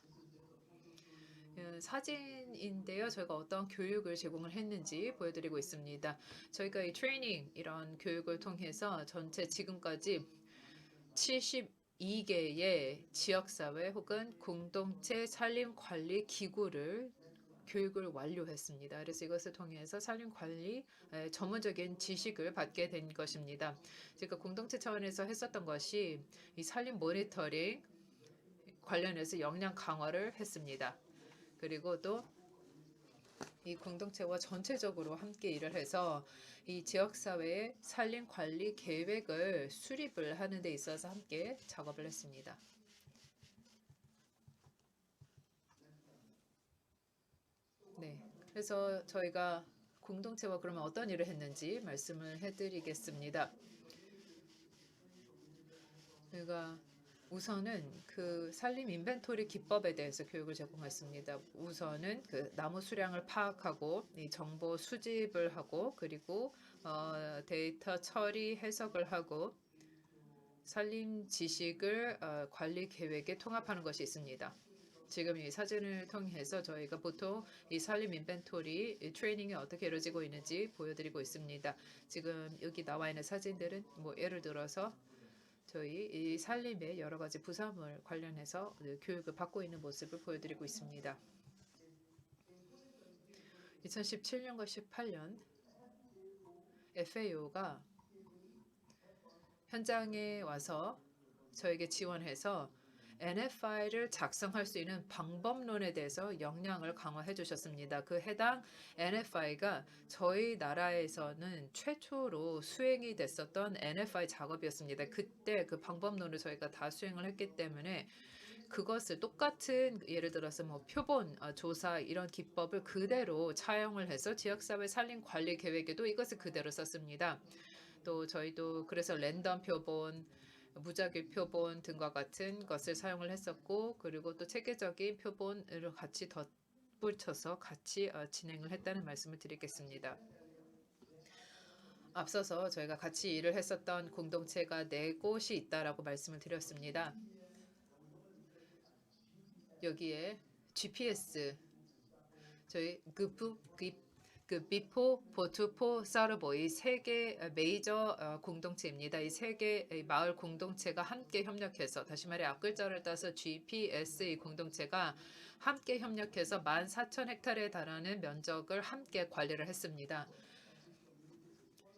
사진인데요. 저희가 어떤 교육을 제공을 했는지 보여드리고 있습니다. 저희가 이 트레이닝 이런 교육을 통해서 전체 지금까지 72개의 지역사회 혹은 공동체 산림관리 기구를 교육을 완료했습니다. 그래서 이것을 통해서 산림관리 전문적인 지식을 받게 된 것입니다. 제가 공동체 차원에서 했었던 것이 이 산림 모니터링 관련해서 역량 강화를 했습니다. 그리고 또 이 공동체와 전체적으로 함께 일을 해서 이 지역사회의 산림관리 계획을 수립을 하는 데 있어서 함께 작업을 했습니다. 네, 그래서 저희가 공동체와 그러면 어떤 일을 했는지 말씀을 해드리겠습니다. 저희가 우선은 그 산림 인벤토리 기법에 대해서 교육을 제공했습니다. 우선은 그 나무 수량을 파악하고 이 정보 수집을 하고 그리고 데이터 처리 해석을 하고 산림 지식을 관리 계획에 통합하는 것이 있습니다. 지금 이 사진을 통해서 저희가 보통 이 산림 인벤토리 트레이닝이 어떻게 이루어지고 있는지 보여드리고 있습니다. 지금 여기 나와 있는 사진들은 뭐 예를 들어서 저희 이 산림의 여러 가지 부산물 관련해서 교육을 받고 있는 모습을 보여드리고 있습니다. 2017년과 18년 FAO가 현장에 와서 저에게 지원해서 NFI를 작성할 수 있는 방법론에 대해서 역량을 강화해 주셨습니다. 그 해당 NFI가 저희 나라에서는 최초로 수행이 됐었던 NFI 작업이었습니다. 그때 그 방법론을 저희가 다 수행을 했기 때문에 그것을 똑같은 예를 들어서 뭐 표본 조사 이런 기법을 그대로 차용을 해서 지역사회 산림 관리 계획에도 이것을 그대로 썼습니다. 또 저희도 그래서 랜덤 표본 무작위 표본 등과 같은 것을 사용을 했었고 그리고 또 체계적인 표본을 같이 맞붙여서 같이 진행을 했다는 말씀을 드리겠습니다. 앞서서 저희가 같이 일을 했었던 공동체가 4곳이 있다라고 말씀을 드렸습니다. 여기에 GPS, 저희 비포, 보투포, 사르보이 3개 메이저 공동체입니다. 이 3개 마을 공동체가 함께 협력해서, 다시 말해 앞글자를 따서 GPS 이 공동체가 함께 협력해서 14,000헥타르에 달하는 면적을 함께 관리를 했습니다.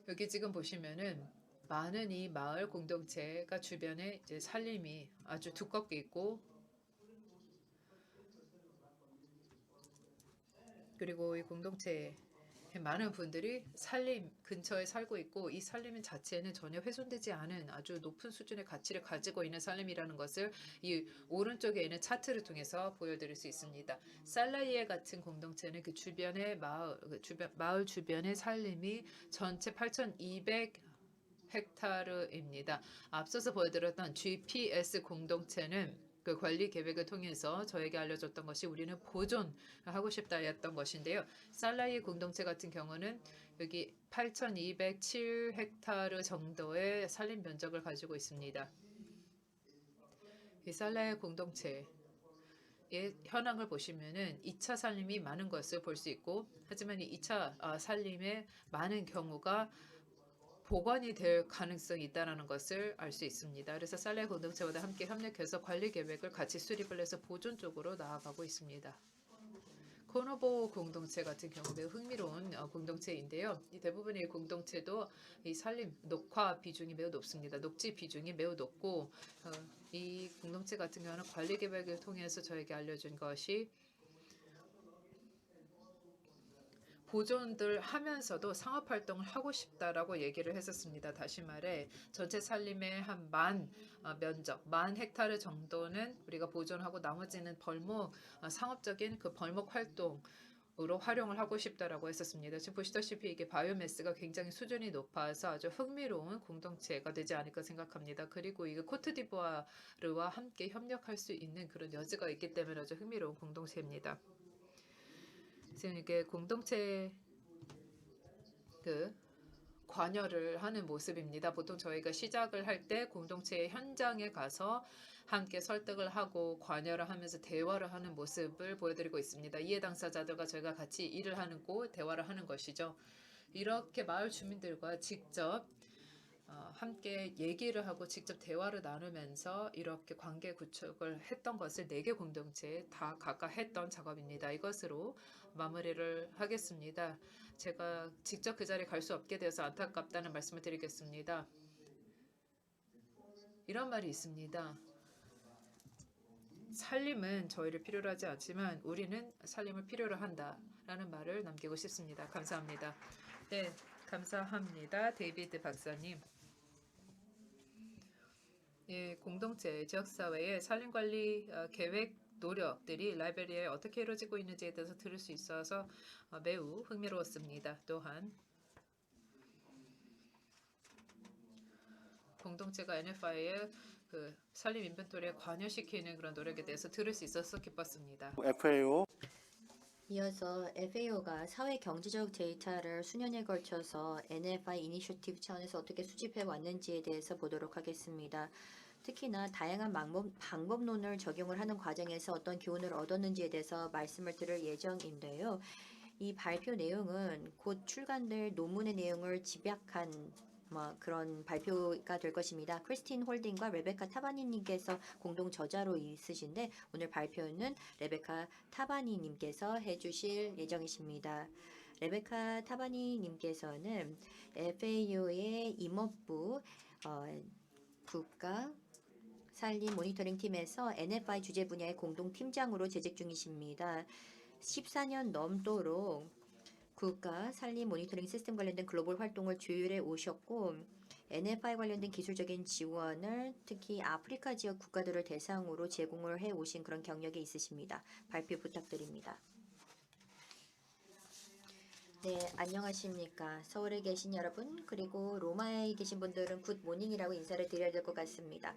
여기 지금 보시면은 많은 이 마을 공동체가 주변에 이제 산림이 아주 두껍게 있고, 그리고 이 공동체에 많은 분들이 산림 근처에 살고 있고, 이 산림 자체는 전혀 훼손되지 않은 아주 높은 수준의 가치를 가지고 있는 산림이라는 것을 이 오른쪽에 있는 차트를 통해서 보여드릴 수 있습니다. 살라이에 같은 공동체는 그 주변의 마을 주변의 산림이 전체 8,200 헥타르입니다. 앞서서 보여드렸던 GPS 공동체는 그 관리 계획을 통해서 저에게 알려줬던 것이 우리는 보존하고 싶다였던 것인데요. 살라이 공동체 같은 경우는 여기 8,207 헥타르 정도의 산림 면적을 가지고 있습니다. 이 살라이 공동체의 현황을 보시면은 2차 산림이 많은 것을 볼 수 있고, 하지만 이 2차 산림의 많은 경우가 복원이 될 가능성이 있다는 것을 알 수 있습니다. 그래서 살라이 공동체와 함께 협력해서 관리 계획을 같이 수립을 해서 보존 쪽으로 나아가고 있습니다. 코노보 공동체 같은 경우 매우 흥미로운 공동체인데요. 이 대부분의 공동체도 이 산림 녹화 비중이 매우 높습니다. 녹지 비중이 매우 높고, 이 공동체 같은 경우는 관리 계획을 통해서 저에게 알려준 것이 보존들 하면서도 상업 활동을 하고 싶다라고 얘기를 했었습니다. 다시 말해 전체 산림의 한 면적, 10,000헥타르 정도는 우리가 보존하고 나머지는 상업적인 그 벌목 활동으로 활용을 하고 싶다라고 했었습니다. 지금 보시다시피 이게 바이오매스가 굉장히 수준이 높아서 아주 흥미로운 공동체가 되지 않을까 생각합니다. 그리고 이게 코트디부아르와 함께 협력할 수 있는 그런 여지가 있기 때문에 아주 흥미로운 공동체입니다. 지금 이게 공동체 관여를 하는 모습입니다. 보통 저희가 시작을 할 때 공동체의 현장에 가서 함께 설득을 하고 관여를 하면서 대화를 하는 모습을 보여드리고 있습니다. 이해 당사자들과 저희가 같이 일을 하고 대화를 하는 것이죠. 이렇게 마을 주민들과 직접 함께 얘기를 하고 직접 대화를 나누면서 이렇게 관계 구축을 했던 것을 4개 공동체에 다 각각 했던 작업입니다. 이것으로 마무리를 하겠습니다. 제가 직접 그 자리에 갈 수 없게 되어서 안타깝다는 말씀을 드리겠습니다. 이런 말이 있습니다. 살림은 저희를 필요로 하지 않지만 우리는 살림을 필요로 한다라는 말을 남기고 싶습니다. 감사합니다. 네, 감사합니다. 데이비드 박사님. 예, 공동체, 지역사회의 산림관리 계획 노력들이 라이베리아에 어떻게 이루어지고 있는지에 대해서 들을 수 있어서 매우 흥미로웠습니다. 또한 공동체가 NFI의 그 산림 인벤토리에 관여시키는 그런 노력에 대해서 들을 수 있어서 기뻤습니다. FAO 이어서 FAO가 사회 경제적 데이터를 수년에 걸쳐서 NFI 이니셔티브 차원에서 어떻게 수집해 왔는지에 대해서 보도록 하겠습니다. 특히나 다양한 방법론을 적용을 하는 과정에서 어떤 교훈을 얻었는지에 대해서 말씀을 드릴 예정인데요. 이 발표 내용은 곧 출간될 논문의 내용을 집약한 그런 발표가 될 것입니다. 크리스틴 홀딩과 레베카 타바니님께서 공동 저자로 있으신데 오늘 발표는 레베카 타바니님께서 해주실 예정이십니다. 레베카 타바니님께서는 FAO의 임업부 국가 산림 모니터링 팀에서 NFI 주재 분야의 공동 팀장으로 재직 중이십니다. 14년 넘도록 국가 산림 모니터링 시스템 관련된 글로벌 활동을 조율해 오셨고 NFI 관련된 기술적인 지원을 특히 아프리카 지역 국가들을 대상으로 제공을 해 오신 그런 경력이 있으십니다. 발표 부탁드립니다. 네, 안녕하십니까. 서울에 계신 여러분, 그리고 로마에 계신 분들은 굿모닝이라고 인사를 드려야 될 것 같습니다.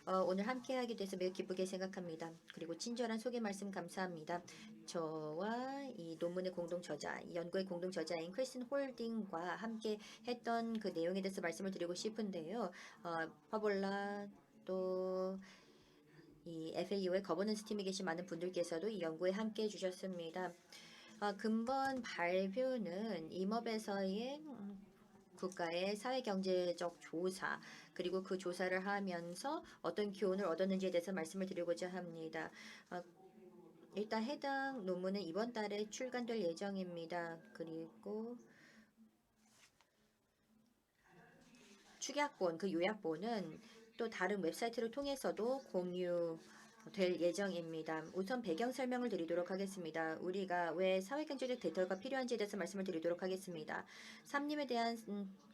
오늘 함께하게 돼서 매우 기쁘게 생각합니다. 그리고 친절한 소개 말씀 감사합니다. 저와 이 논문의 공동 저자, 이 연구의 공동 저자인 크리스틴 홀딩과 함께 했던 그 내용에 대해서 말씀을 드리고 싶은데요. 파볼라 또 이 FAO의 거버넌스 팀에 계신 많은 분들께서도 이 연구에 함께 해주셨습니다. 근본 발표는 임업에서의 국가의 사회경제적 조사 그리고 그 조사를 하면서 어떤 교훈을 얻었는지에 대해서 말씀을 드리고자 합니다. 일단 해당 논문은 이번 달에 출간될 예정입니다. 그리고 축약본, 그 요약본은 또 다른 웹사이트를 통해서도 공유될 예정입니다. 우선 배경 설명을 드리도록 하겠습니다. 우리가 왜 사회경제적 데이터가 필요한지에 대해서 말씀을 드리도록 하겠습니다. 산림에 대한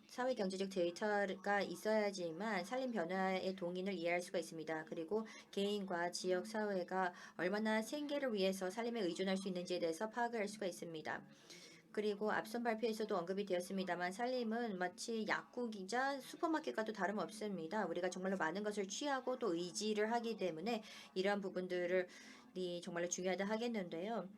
사회경제적 데이터가 있어야지만 산림 변화의 동인을 이해할 수가 있습니다. 그리고 개인과 지역 사회가 얼마나 생계를 위해서 산림에 의존할 수 있는지에 대해서 파악을 할 수가 있습니다. 그리고 앞선 발표에서도 언급이 되었습니다만 산림은 마치 약국이자 슈퍼마켓과도 다름없습니다. 우리가 정말로 많은 것을 취하고 또 의지를 하기 때문에 이러한 부분들이 정말로 중요하다 하겠는데요.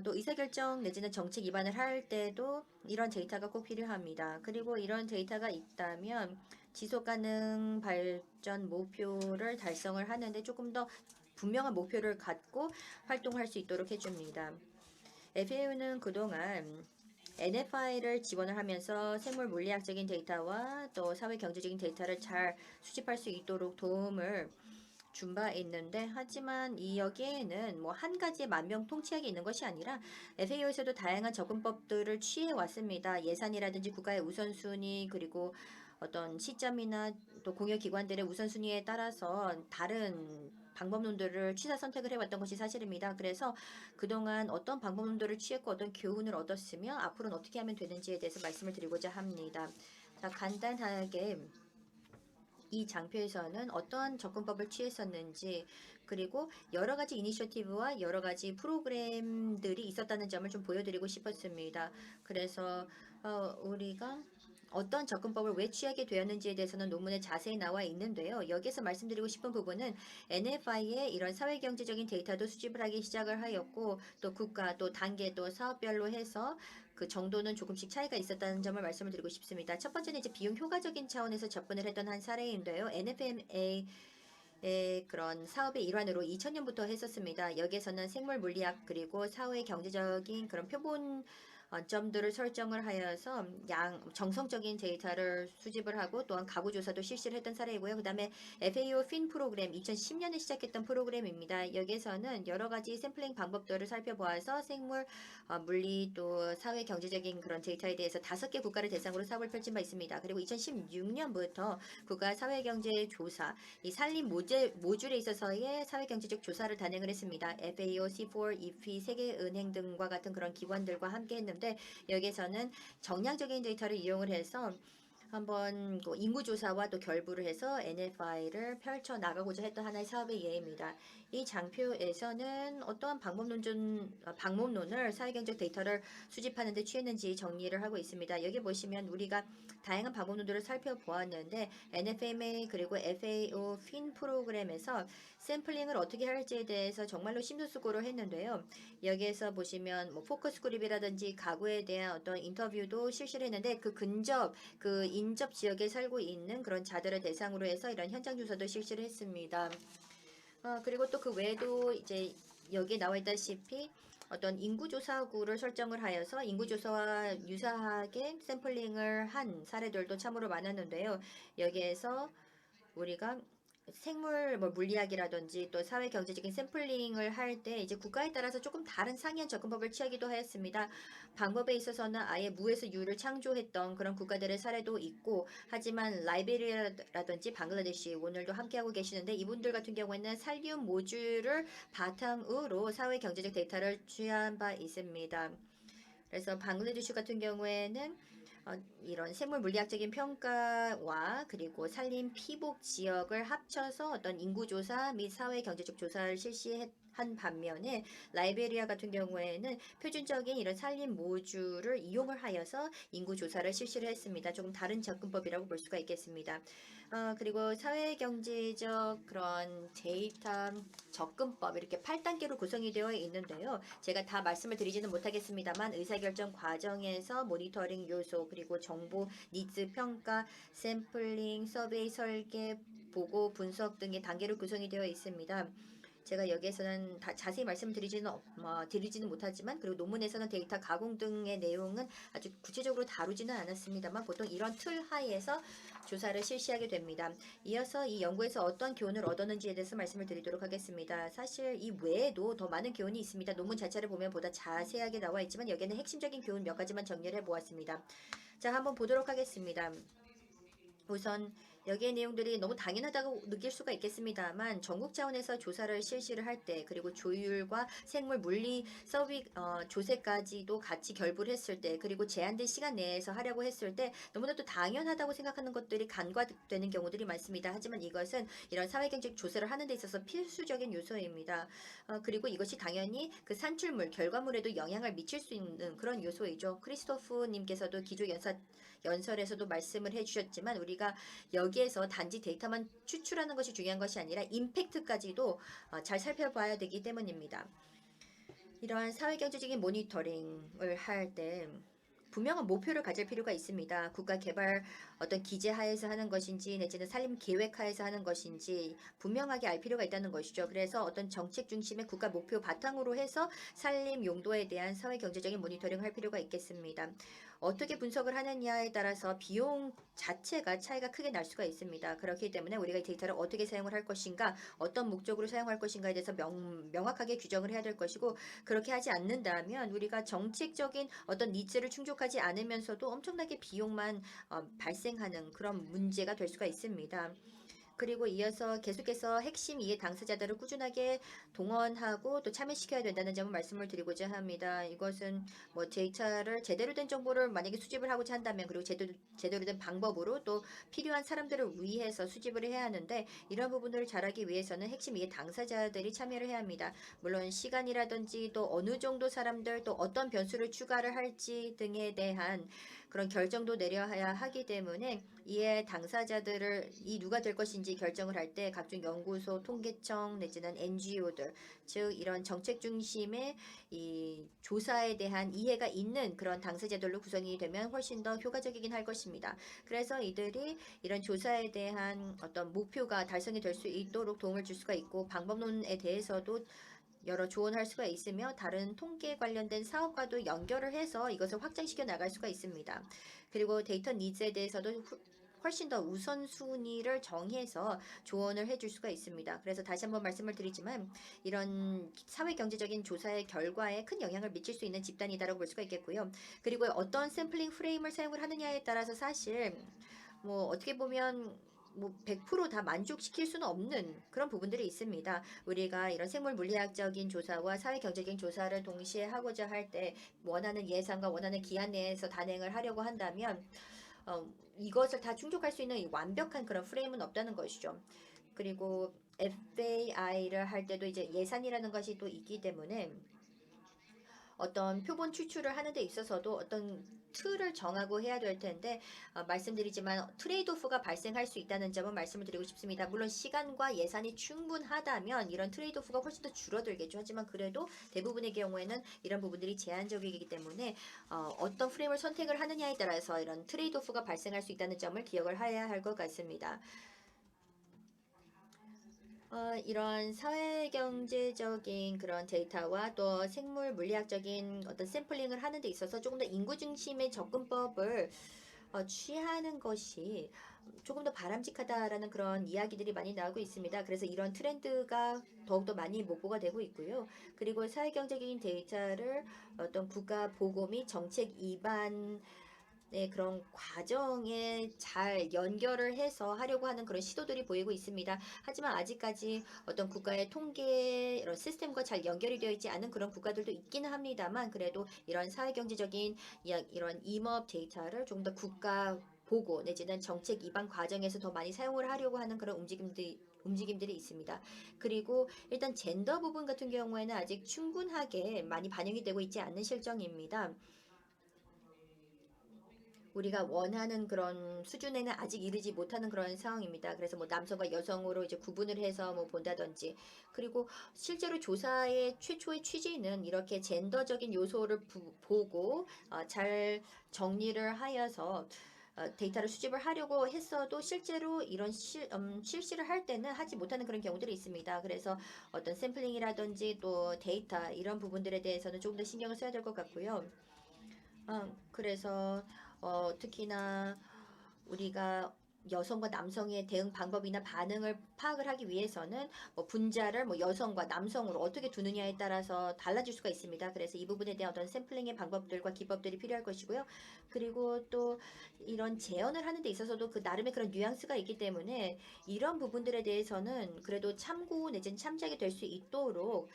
또 의사결정 내지는 정책 입안을 할 때도 이런 데이터가 꼭 필요합니다. 그리고 이런 데이터가 있다면 지속가능 발전 목표를 달성을 하는데 조금 더 분명한 목표를 갖고 활동할 수 있도록 해줍니다. FAO는 그동안 NFI를 지원을 하면서 생물 물리학적인 데이터와 또 사회 경제적인 데이터를 잘 수집할 수 있도록 도움을 준 바 있는데 하지만 이 여기에는 뭐 한 가지의 만병통치약이 있는 것이 아니라 FAO에서도 다양한 접근법들을 취해 왔습니다. 예산이라든지 국가의 우선순위 그리고 어떤 시점이나 또 공여기관들의 우선순위에 따라서 다른 방법론들을 취사 선택을 해왔던 것이 사실입니다. 그래서 그동안 어떤 방법론들을 취했고 어떤 교훈을 얻었으며 앞으로는 어떻게 하면 되는지에 대해서 말씀을 드리고자 합니다. 자, 간단하게 이 장표에서는 어떠한 접근법을 취했었는지 그리고 여러 가지 이니셔티브와 여러 가지 프로그램들이 있었다는 점을 좀 보여드리고 싶었습니다. 그래서 우리가 어떤 접근법을 왜 취하게 되었는지에 대해서는 논문에 자세히 나와 있는데요. 여기서 말씀드리고 싶은 부분은 NFI의 이런 사회경제적인 데이터도 수집을 하기 시작을 하였고 또 국가 또 단계 또 사업별로 해서 그 정도는 조금씩 차이가 있었다는 점을 말씀을 드리고 싶습니다. 첫 번째는 이제 비용 효과적인 차원에서 접근을 했던 한 사례인데요. NFMA 그런 사업의 일환으로 2000년부터 했었습니다. 여기에서는 생물 물리학 그리고 사회 경제적인 그런 표본 점들을 설정을 하여서 정성적인 데이터를 수집을 하고 또한 가구 조사도 실시를 했던 사례이고요. 그다음에 FAO 핀 프로그램 2010년에 시작했던 프로그램입니다. 여기에서는 여러 가지 샘플링 방법들을 살펴보아서 생물 물리 또 사회 경제적인 그런 데이터에 대해서 5개 국가를 대상으로 사업을 펼친 바 있습니다. 그리고 2016년부터 국가 사회 경제 조사 이 산림 모듈에 있어서의 사회 경제적 조사를 단행을 했습니다. FAO, C4, EP, 세계은행 등과 같은 그런 기관들과 함께 했는데 여기에서는 정량적인 데이터를 이용을 해서 한번 인구조사와 또 결부를 해서 NFI를 펼쳐 나가고자 했던 하나의 사업의 예입니다. 이 장표에서는 어떠한 방법론을 사회경제적 데이터를 수집하는 데 취했는지 정리를 하고 있습니다. 여기 보시면 우리가 다양한 방법론들을 살펴보았는데 NFMA 그리고 FAO 핀 프로그램에서 샘플링을 어떻게 할지에 대해서 정말로 심도수고를 했는데요. 여기에서 보시면 뭐 포커스 그룹이라든지 가구에 대한 어떤 인터뷰도 실시를 했는데 그 근접 그 인접 지역에 살고 있는 그런 자들을 대상으로 해서 이런 현장 조사도 실시를 했습니다. 그리고 또 그 외에도 이제 여기에 나와 있다시피 어떤 인구조사구를 설정을 하여서 인구조사와 유사하게 샘플링을 한 사례들도 참으로 많았는데요. 여기에서 우리가 생물 물리학이라든지 또 사회 경제적인 샘플링을 할 때 이제 국가에 따라서 조금 다른 상이한 접근법을 취하기도 하였습니다. 방법에 있어서는 아예 무에서 유를 창조했던 그런 국가들의 사례도 있고 하지만 라이베리아라든지 방글라데시 오늘도 함께하고 계시는데 이분들 같은 경우에는 산림 모듈을 바탕으로 사회 경제적 데이터를 취한 바 있습니다. 그래서 방글라데시 같은 경우에는 이런 생물 물리학적인 평가와 그리고 산림 피복 지역을 합쳐서 어떤 인구조사 및 사회 경제적 조사를 실시한 한 반면에 라이베리아 같은 경우에는 표준적인 이런 산림 모듈을 이용을 하여서 인구 조사를 실시를 했습니다. 조금 다른 접근법이라고 볼 수가 있겠습니다. 그리고 사회경제적 그런 데이터 접근법 이렇게 8단계로 구성이 되어 있는데요. 제가 다 말씀을 드리지는 못하겠습니다만 의사결정 과정에서 모니터링 요소 그리고 정보 니즈 평가 샘플링 서베이 설계 보고 분석 등의 단계로 구성이 되어 있습니다. 제가 여기에서는 다 자세히 드리지는 못하지만 그리고 논문에서는 데이터 가공 등의 내용은 아주 구체적으로 다루지는 않았습니다만 보통 이런 틀 하에서 조사를 실시하게 됩니다. 이어서 이 연구에서 어떤 교훈을 얻었는지에 대해서 말씀을 드리도록 하겠습니다. 사실 이 외에도 더 많은 교훈이 있습니다. 논문 자체를 보면 보다 자세하게 나와 있지만 여기에는 핵심적인 교훈 몇 가지만 정리를 해보았습니다. 자, 한번 보도록 하겠습니다. 우선 여기의 내용들이 너무 당연하다고 느낄 수가 있겠습니다만 전국 차원에서 조사를 실시를 할 때 그리고 조율과 생물 물리 조세까지도 같이 결부를 했을 때 그리고 제한된 시간 내에서 하려고 했을 때 너무나도 당연하다고 생각하는 것들이 간과되는 경우들이 많습니다. 하지만 이것은 이런 사회경제적 조사를 하는 데 있어서 필수적인 요소입니다. 그리고 이것이 당연히 그 산출물, 결과물에도 영향을 미칠 수 있는 그런 요소이죠. 크리스토프 님께서도 기조 연설에서도 말씀을 해주셨지만 우리가 여기에서 단지 데이터만 추출하는 것이 중요한 것이 아니라 임팩트까지도 잘 살펴봐야 되기 때문입니다. 이러한 사회경제적인 모니터링을 할 때 분명한 목표를 가질 필요가 있습니다. 국가 개발 어떤 기재 하에서 하는 것인지 내지는 산림 계획 하에서 하는 것인지 분명하게 알 필요가 있다는 것이죠. 그래서 어떤 정책 중심의 국가 목표 바탕으로 해서 산림 용도에 대한 사회 경제적인 모니터링을 할 필요가 있겠습니다. 어떻게 분석을 하느냐에 따라서 비용 자체가 차이가 크게 날 수가 있습니다. 그렇기 때문에 우리가 이 데이터를 어떻게 사용을 할 것인가, 어떤 목적으로 사용할 것인가에 대해서 명확하게 규정을 해야 될 것이고 그렇게 하지 않는다면 우리가 정책적인 어떤 니즈를 충족하지 않으면서도 엄청나게 비용만 발생하는 그런 문제가 될 수가 있습니다. 그리고 이어서 계속해서 핵심 이해 당사자들을 꾸준하게 동원하고 또 참여시켜야 된다는 점을 말씀을 드리고자 합니다. 이것은 뭐 데이터를 제대로 된 정보를 만약에 수집을 하고자 한다면 그리고 제대로 된 방법으로 또 필요한 사람들을 위해서 수집을 해야 하는데 이런 부분들을 잘하기 위해서는 핵심 이해 당사자들이 참여를 해야 합니다. 물론 시간이라든지 또 어느 정도 사람들 또 어떤 변수를 추가를 할지 등에 대한 그런 결정도 내려야 하기 때문에 이에 당사자들을 누가 될 것인지 결정을 할 때 각종 연구소, 통계청 내지는 NGO들 즉 이런 정책 중심의 이 조사에 대한 이해가 있는 그런 당사자들로 구성이 되면 훨씬 더 효과적이긴 할 것입니다. 그래서 이들이 이런 조사에 대한 어떤 목표가 달성이 될 수 있도록 도움을 줄 수가 있고 방법론에 대해서도 여러 조언할 수가 있으며 다른 통계 관련된 사업과도 연결을 해서 이것을 확장시켜 나갈 수가 있습니다. 그리고 데이터 니즈에 대해서도 훨씬 더 우선순위를 정해서 조언을 해줄 수가 있습니다. 그래서 다시 한번 말씀을 드리지만 이런 사회경제적인 조사의 결과에 큰 영향을 미칠 수 있는 집단이다라고 볼 수가 있겠고요. 그리고 어떤 샘플링 프레임을 사용을 하느냐에 따라서 사실 뭐 어떻게 보면 100%다 만족시킬 수는 없는 그런 부분들이 있습니다. 우리가 이런 생물 물리학적인 조사와 사회 경제적인 조사를 동시에 하고자 할 때 원하는 예산과 원하는 기한 내에서 단행을 하려고 한다면 이것을 다 충족할 수 있는 완벽한 그런 프레임은 없다는 것이죠. 그리고 FAI를 할 때도 이제 예산이라는 것이 또 있기 때문에 어떤 표본 추출을 하는 데 있어서도 어떤 틀을 정하고 해야 될 텐데 말씀드리지만 트레이드오프가 발생할 수 있다는 점은 말씀을 드리고 싶습니다. 물론 시간과 예산이 충분하다면 이런 트레이드오프가 훨씬 더 줄어들겠죠. 하지만 그래도 대부분의 경우에는 이런 부분들이 제한적이기 때문에 어떤 프레임을 선택을 하느냐에 따라서 이런 트레이드오프가 발생할 수 있다는 점을 기억을 해야 할 것 같습니다. 이런 사회경제적인 그런 데이터와 또 생물 물리학적인 어떤 샘플링을 하는 데 있어서 조금 더 인구 중심의 접근법을 취하는 것이 조금 더 바람직하다라는 그런 이야기들이 많이 나오고 있습니다. 그래서 이런 트렌드가 더욱더 많이 목보가 되고 있고요. 그리고 사회경제적인 데이터를 어떤 국가 보고 및 정책 입안 그런 과정에 잘 연결을 해서 하려고 하는 그런 시도들이 보이고 있습니다. 하지만 아직까지 어떤 국가의 통계 이런 시스템과 잘 연결이 되어 있지 않은 그런 국가들도 있기는 합니다만 그래도 이런 사회경제적인 이런 임업 데이터를 좀 더 국가 보고 내지는 정책 입안 과정에서 더 많이 사용을 하려고 하는 그런 움직임들이 있습니다. 그리고 일단 젠더 부분 같은 경우에는 아직 충분하게 많이 반영이 되고 있지 않는 실정입니다. 우리가 원하는 그런 수준에는 아직 이르지 못하는 그런 상황입니다. 그래서 뭐 남성과 여성으로 이제 구분을 해서 뭐 본다든지, 그리고 실제로 조사의 최초의 취지는 이렇게 젠더적인 요소를 보고 잘 정리를 하여서 데이터를 수집을 하려고 했어도 실제로 이런 실시를 할 때는 하지 못하는 그런 경우들이 있습니다. 그래서 어떤 샘플링이라든지 또 데이터 이런 부분들에 대해서는 조금 더 신경을 써야 될 것 같고요. 그래서 특히나 우리가 여성과 남성의 대응 방법이나 반응을 파악을 하기 위해서는 뭐 분자를 뭐 여성과 남성으로 어떻게 두느냐에 따라서 달라질 수가 있습니다. 그래서 이 부분에 대한 어떤 샘플링의 방법들과 기법들이 필요할 것이고요. 그리고 또 이런 재현을 하는 데 있어서도 그 나름의 그런 뉘앙스가 있기 때문에 이런 부분들에 대해서는 그래도 참고 내지는 참작이 될 수 있도록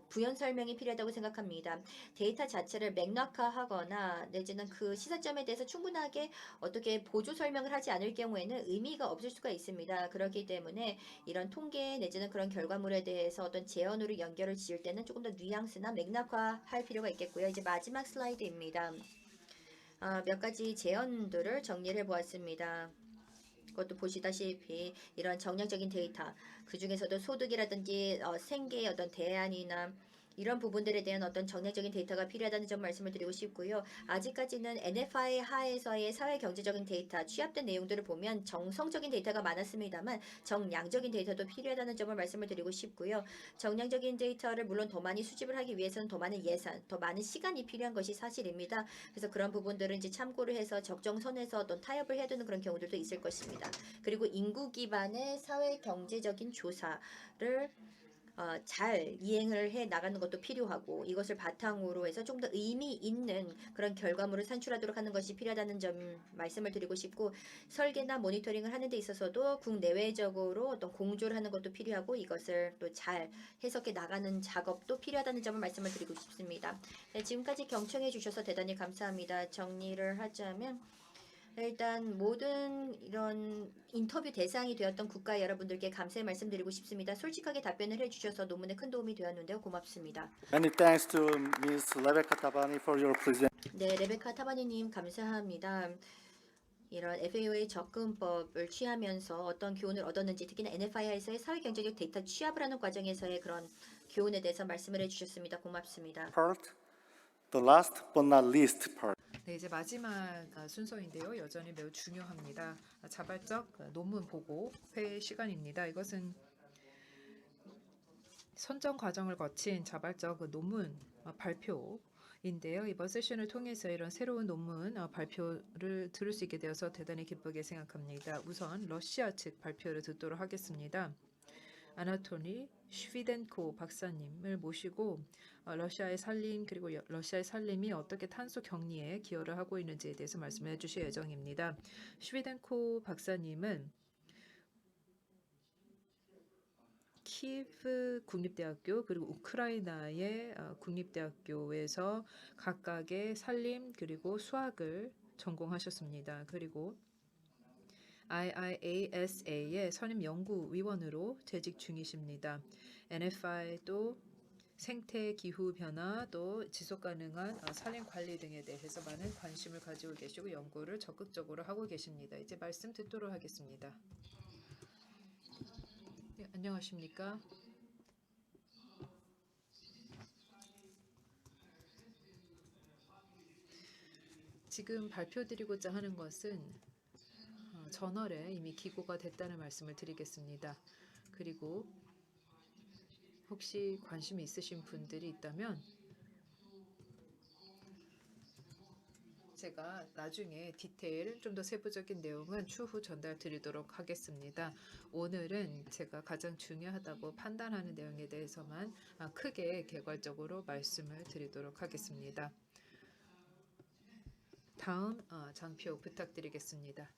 부연 설명이 필요하다고 생각합니다. 데이터 자체를 맥락화하거나 내지는 그 시사점에 대해서 충분하게 어떻게 보조 설명을 하지 않을 경우에는 의미가 없을 수가 있습니다. 그렇기 때문에 이런 통계 내지는 그런 결과물에 대해서 어떤 재현으로 연결을 지을 때는 조금 더 뉘앙스나 맥락화할 필요가 있겠고요. 이제 마지막 슬라이드입니다. 몇 가지 재현들을 정리를 해보았습니다. 그것도 보시다시피 이런 정량적인 데이터, 그 중에서도 소득이라든지 생계의 어떤 대안이나 이런 부분들에 대한 어떤 정량적인 데이터가 필요하다는 점 말씀을 드리고 싶고요. 아직까지는 NFI 하에서의 사회 경제적인 데이터, 취합된 내용들을 보면 정성적인 데이터가 많았습니다만 정량적인 데이터도 필요하다는 점을 말씀을 드리고 싶고요. 정량적인 데이터를 물론 더 많이 수집을 하기 위해서는 더 많은 예산, 더 많은 시간이 필요한 것이 사실입니다. 그래서 그런 부분들은 이제 참고를 해서 적정선에서 어떤 타협을 해야 되는 그런 경우들도 있을 것입니다. 그리고 인구 기반의 사회 경제적인 조사를 잘 이행을 해 나가는 것도 필요하고 이것을 바탕으로 해서 좀 더 의미 있는 그런 결과물을 산출하도록 하는 것이 필요하다는 점 말씀을 드리고 싶고, 설계나 모니터링을 하는 데 있어서도 국내외적으로 어떤 공조를 하는 것도 필요하고 이것을 또 잘 해석해 나가는 작업도 필요하다는 점을 말씀을 드리고 싶습니다. 네, 지금까지 경청해 주셔서 대단히 감사합니다. 정리를 하자면 일단 모든 이런 인터뷰 대상이 되었던 국가 여러분들께 감사의 말씀드리고 싶습니다. 솔직하게 답변을 해주셔서 논문에 큰 도움이 되었는데요. 고맙습니다. Many thanks to Ms. Rebecca Tabani for your presentation. 네, 레베카 타바니님 감사합니다. 이런 FAO의 접근법을 취하면서 어떤 교훈을 얻었는지, 특히나 NFI에서의 사회경제적 데이터 취합을 하는 과정에서의 그런 교훈에 대해서 말씀을 해주셨습니다. 고맙습니다. Part, the last but not least part. 네, 이제 마지막 순서인데요. 여전히 매우 중요합니다. 자발적 논문 보고 회 시간입니다. 이것은 선정 과정을 거친 자발적 논문 발표인데요. 이번 세션을 통해서 이런 새로운 논문 발표를 들을 수 있게 되어서 대단히 기쁘게 생각합니다. 우선 러시아 측 발표를 듣도록 하겠습니다. 아나토리 슈비덴코 박사님을 모시고 러시아의 산림 그리고 러시아의 산림이 어떻게 탄소 격리에 기여를 하고 있는지에 대해서 말씀해 주실 예정입니다. 슈비덴코 박사님은 키예프 국립대학교 그리고 우크라이나의 국립대학교에서 각각의 산림 그리고 수학을 전공하셨습니다. 그리고 IIASA의 선임연구위원으로 재직 중이십니다. NFI도 생태 기후 변화 또 지속 가능한 산림 관리 등에 대해서 많은 관심을 가지고 계시고 연구를 적극적으로 하고 계십니다. 이제 말씀 듣도록 하겠습니다. 네, 안녕하십니까? 지금 발표드리고자 하는 것은 저널에 이미 기고가 됐다는 말씀을 드리겠습니다. 그리고 혹시 관심이 있으신 분들이 있다면 제가 나중에 디테일 좀 더 세부적인 내용은 추후 전달 드리도록 하겠습니다. 오늘은 제가 가장 중요하다고 판단하는 내용에 대해서만 크게 개괄적으로 말씀을 드리도록 하겠습니다. 다음 장표 부탁드리겠습니다.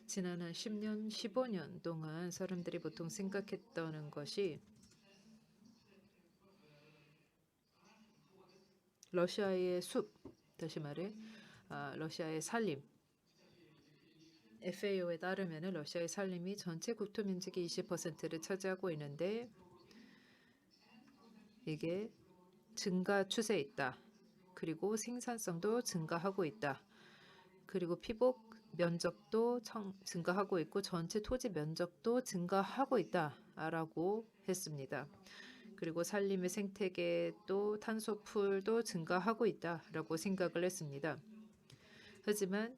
지난 한 10년, 15년 동안 사람들이 보통 생각했던 것이 러시아의 숲, 다시 말해 러시아의 산림에 FAO에 따르면 러시아의 산림이 전체 국토 면적의 20%를 차지하고 있는데 이게 증가 추세에 있다. 그리고 생산성도 증가하고 있다. 그리고 피복 면적도 증가하고 있고 전체 토지 면적도 증가하고 있다라고 했습니다. 그리고 산림의 생태계 또 탄소풀도 증가하고 있다라고 생각을 했습니다. 하지만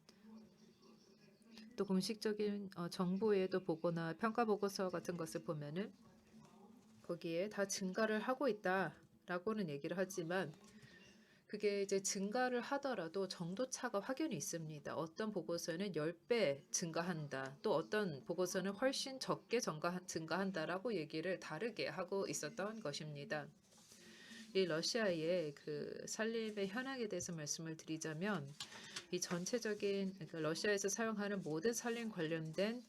또 공식적인 정보에도 보거나 평가 보고서 같은 것을 보면은 거기에 다 증가를 하고 있다라고는 얘기를 하지만 그게 이제 증가를 하더라도 정도 차가 확연히 있습니다. 어떤 보고서는 10배 증가한다. 또 어떤 보고서는 훨씬 적게 증가한다라고 얘기를 다르게 하고 있었던 것입니다. 이 러시아의 그 산림의 현황에 대해서 말씀을 드리자면 이 전체적인 러시아에서 사용하는 모든 산림 관련된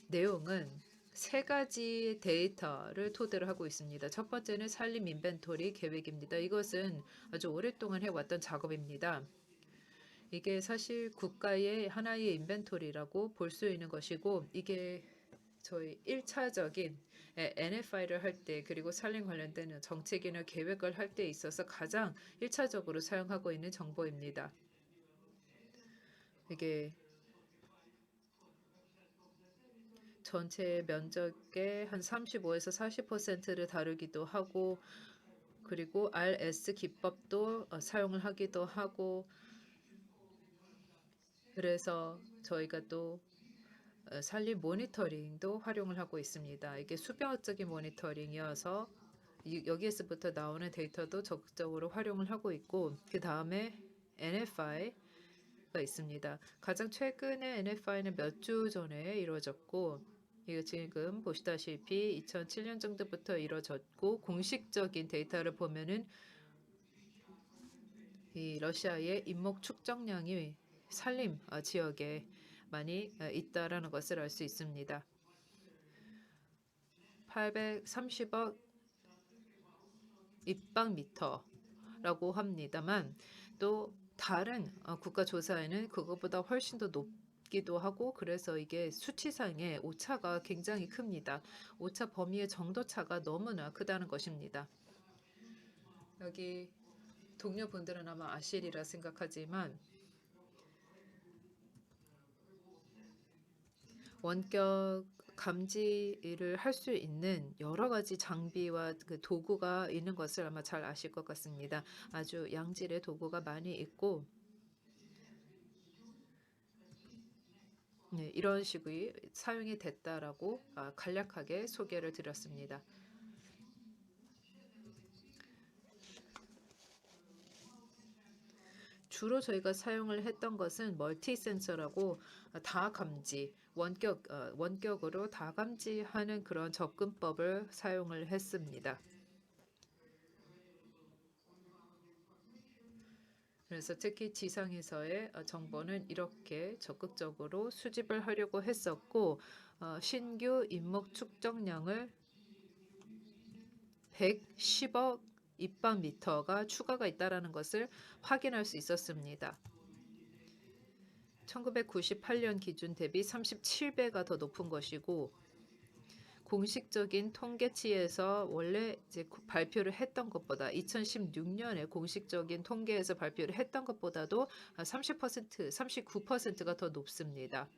내용은 세 가지 데이터를 토대로 하고 있습니다. 첫 번째는 산림 인벤토리 계획입니다. 이것은 아주 오랫동안 해왔던 작업입니다. 이게 사실 국가의 하나의 인벤토리라고 볼 수 있는 것이고 이게 저희 1차적인 NFI를 할 때 그리고 산림 관련된 정책이나 계획을 할 때 있어서 가장 1차적으로 사용하고 있는 정보입니다. 이게 전체 면적의 한 35에서 40%를 다루기도 하고 그리고 RS 기법도 사용을 하기도 하고 그래서 저희가 또 산림 모니터링도 활용을 하고 있습니다. 이게 수평적인 모니터링이어서 여기에서부터 나오는 데이터도 적극적으로 활용을 하고 있고 그 다음에 NFI가 있습니다. 가장 최근에 NFI는 몇 주 전에 이루어졌고 이거 지금 보시다시피 2007년 정도부터 이루어졌고 공식적인 데이터를 보면은 이 러시아의 인목 축적량이 산림 지역에 많이 있다라는 것을 알 수 있습니다. 830억 입방미터라고 합니다만 또 다른 국가 조사에는 그것보다 훨씬 더 높기도 하고 그래서 이게 수치상의 오차가 굉장히 큽니다. 오차 범위의 정도차가 너무나 크다는 것입니다. 여기 동료분들은 아마 아시리라 생각하지만 원격 감지를 할 수 있는 여러 가지 장비와 그 도구가 있는 것을 아마 잘 아실 것 같습니다. 아주 양질의 도구가 많이 있고 네, 이런 식의 사용이 됐다라고 간략하게 소개를 드렸습니다. 주로 저희가 사용을 했던 것은 멀티 센서라고 다 감지, 원격으로 다 감지하는 그런 접근법을 사용을 했습니다. 그래서 특히 지상에서의 정보는 이렇게 적극적으로 수집을 하려고 했었고 신규 인목 축적량을 110억 입방미터가 추가가 있다는 것을 확인할 수 있었습니다. 1998년 기준 대비 37배가 더 높은 것이고 공식적인 통계치에서 원래 이제 발표를 했던 것보다 2016년에 공식적인 통계에서 발표를 했던 것보다도 30%, 39%가 더 높습니다.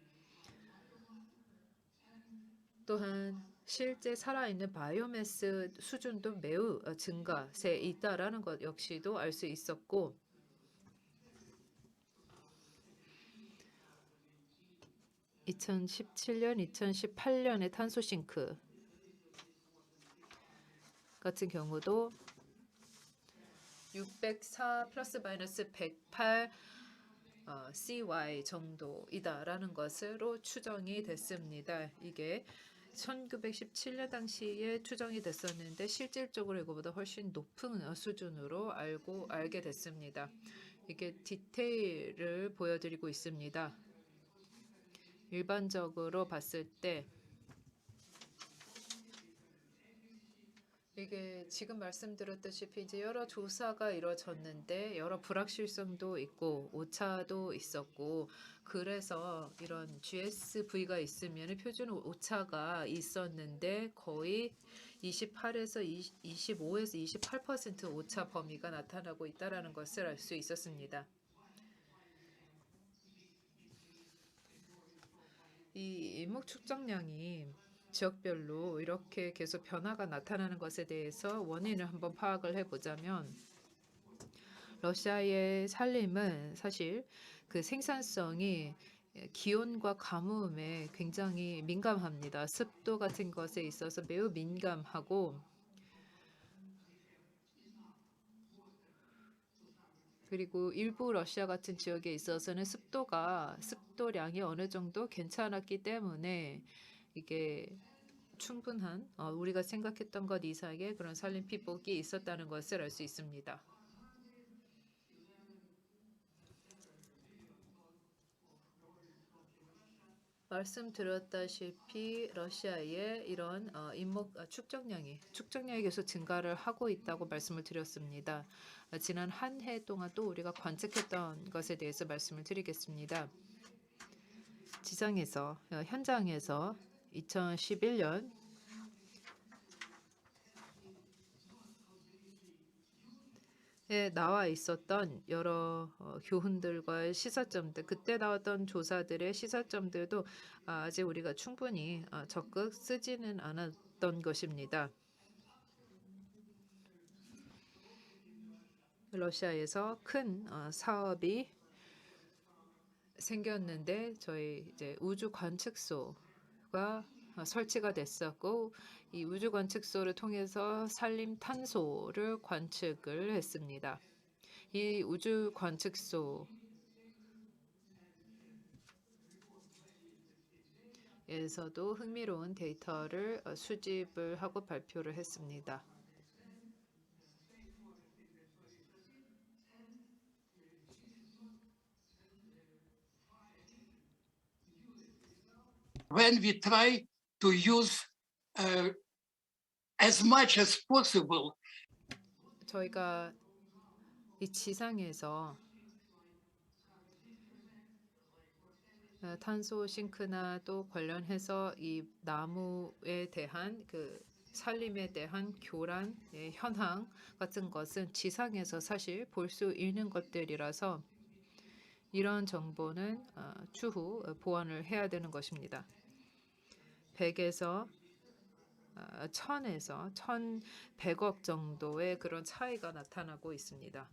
또한 실제 살아있는 바이오매스 수준도 매우 증가세에 있다라는 것 역시도 알 수 있었고 2017년, 2018년의 탄소 싱크 같은 경우도 604 플러스 마이너스 108 CY 정도이다라는 것으로 추정이 됐습니다. 이게 1917년 당시에 추정이 됐었는데 실질적으로 이거보다 훨씬 높은 수준으로 알게 됐습니다. 이게 디테일을 보여드리고 있습니다. 일반적으로 봤을 때 이게 지금 말씀드렸다시피 이제 여러 조사가 이루어졌는데 여러 불확실성도 있고 오차도 있었고 그래서 이런 GSV가 있으면 표준 오차가 있었는데 거의 28에서 25에서 28% 오차 범위가 나타나고 있다라는 것을 알 수 있었습니다. 이 인목 축적량이 지역별로 이렇게 계속 변화가 나타나는 것에 대해서 원인을 한번 파악을 해보자면 러시아의 산림은 사실 그 생산성이 기온과 가뭄에 굉장히 민감합니다. 습도 같은 것에 있어서 매우 민감하고 그리고 일부 러시아 같은 지역에 있어서는 습도량이 어느 정도 괜찮았기 때문에 이게 충분한 우리가 생각했던 것 이상의 그런 산림 피복이 있었다는 것을 알 수 있습니다. 말씀드렸다시피 러시아의 이런 축적량이 계속 증가를 하고 있다고 말씀을 드렸습니다. 지난 한 해 동안 또 우리가 관측했던 것에 대해서 말씀을 드리겠습니다. 지상에서 현장에서 2011년 에 나와 있었던 여러 교훈들과 시사점들, 그때 나왔던 조사들의 시사점들도 아직 우리가 충분히 적극 쓰지는 않았던 것입니다. 러시아에서 큰 사업이 생겼는데 저희 이제 우주 관측소가 설치가 됐었고 이 우주 관측소를 통해서 산림 탄소를 관측을 했습니다. 이 우주 관측소에서도 흥미로운 데이터를 수집을 하고 발표를 했습니다. when we try to use as much as possible 저희가 이 지상에서 탄소 싱크나 또 관련해서 이 나무에 대한 그 산림에 대한 교란의 현황 같은 것은 지상에서 사실 볼 수 있는 것들이라서 이런 정보는 추후 보완을 해야 되는 것입니다. 100에서 1000에서 1100억 정도의 그런 차이가 나타나고 있습니다.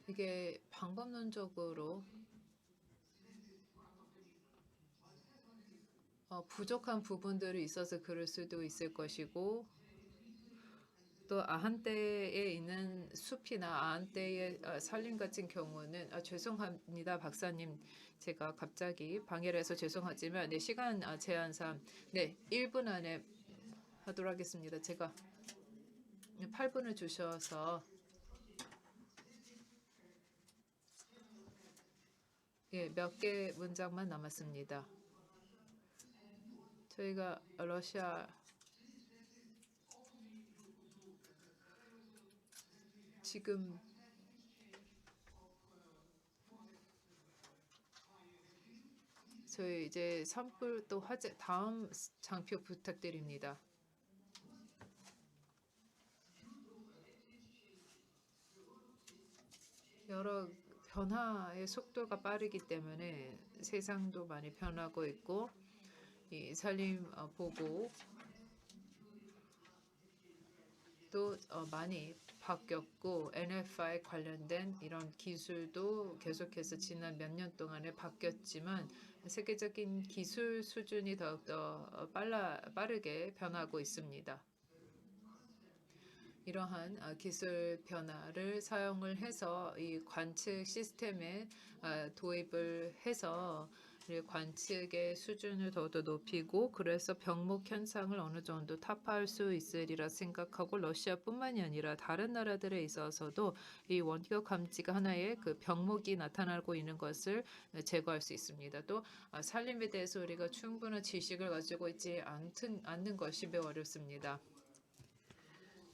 이게 방법론적으로 부족한 부분들이 있어서 그럴 수도 있을 것이고 또 아한떼에 있는 숲이나 아한떼의 산림 같은 경우는 죄송합니다 박사님 제가 갑자기 방해를 해서 죄송하지만 네, 시간 제한상 네 1분 안에 하도록 하겠습니다. 제가 8분을 주셔서 예, 몇 개 문장만 남았습니다. 저희가 러시아 지금 저희 이제 산불 또 화재 다음 장표 부탁드립니다. 여러 변화의 속도가 빠르기 때문에 세상도 많이 변하고 있고 이 산림 보고 또 많이 바뀌었고 NFI 관련된 이런 기술도 계속해서 지난 몇 년 동안에 바뀌었지만 세계적인 기술 수준이 더욱더 빠르게 변하고 있습니다. 이러한 기술 변화를 사용을 해서 이 관측 시스템에 도입을 해서 그리고 관측의 수준을 더더 높이고 그래서 병목 현상을 어느 정도 타파할 수 있으리라 생각하고 러시아뿐만이 아니라 다른 나라들에 있어서도 이 원격 감지가 하나의 그 병목이 나타나고 있는 것을 제거할 수 있습니다. 또 산림에 대해서 우리가 충분한 지식을 가지고 있지 않는 것이 매우 어렵습니다.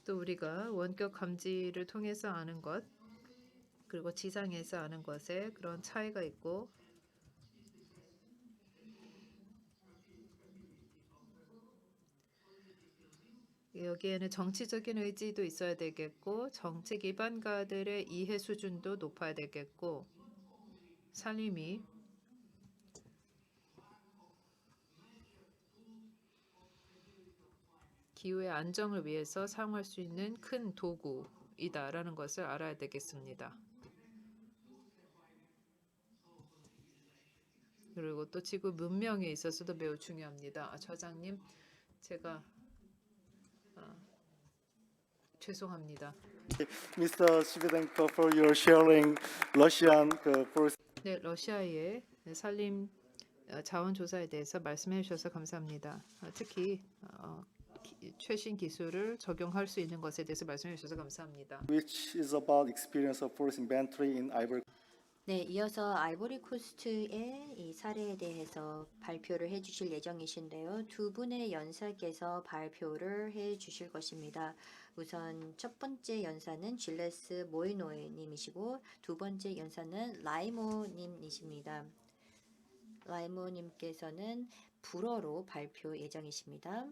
또 우리가 원격 감지를 통해서 아는 것 그리고 지상에서 아는 것에 그런 차이가 있고 여기에는 정치적인 의지도 있어야 되겠고 정책 입안가들의 이해 수준도 높아야 되겠고 산림이 기후의 안정을 위해서 사용할 수 있는 큰 도구이다라는 것을 알아야 되겠습니다. 그리고 또 지구 문명에 있어서도 매우 중요합니다. 처장님, 제가 죄송합니다. Mr. Svidenko, for your sharing Russian first. 네, 러시아의 산림 자원 조사에 대해서 말씀해 주셔서 감사합니다. 특히 최신 기술을 적용할 수 있는 것에 대해서 말씀해 주셔서 감사합니다. Which is about experience of forest inventory in Ivory. 네, 이어서 아이보리 코스트의 이 사례에 대해서 발표를 해주실 예정이신데요. 두 분의 연사께서 발표를 해주실 것입니다. 우선 첫 번째 연사는 질레스 모이노님이시고 두 번째 연사는 라이모님이십니다. 라이모님께서는 불어로 발표 예정이십니다.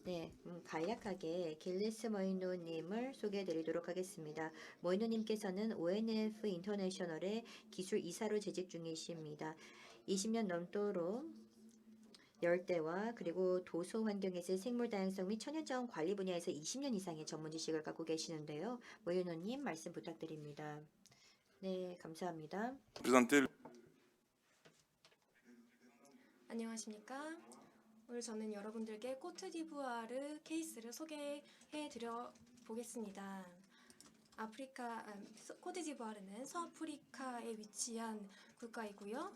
네, 간략하게 길리스 모이노님을 소개해드리도록 하겠습니다. 모이노님께서는 ONF 인터내셔널의 기술 이사로 재직 중이십니다. 20년 넘도록 열대와 그리고 도서 환경에서의 생물 다양성 및 천연자원 관리 분야에서 20년 이상의 전문 지식을 갖고 계시는데요. 모이노님 말씀 부탁드립니다. 네, 감사합니다. 안녕하십니까? 오늘 저는 여러분들께 코트디부아르 케이스를 소개해 드려 보겠습니다. 코트디부아르는 서아프리카에 위치한 국가이고요.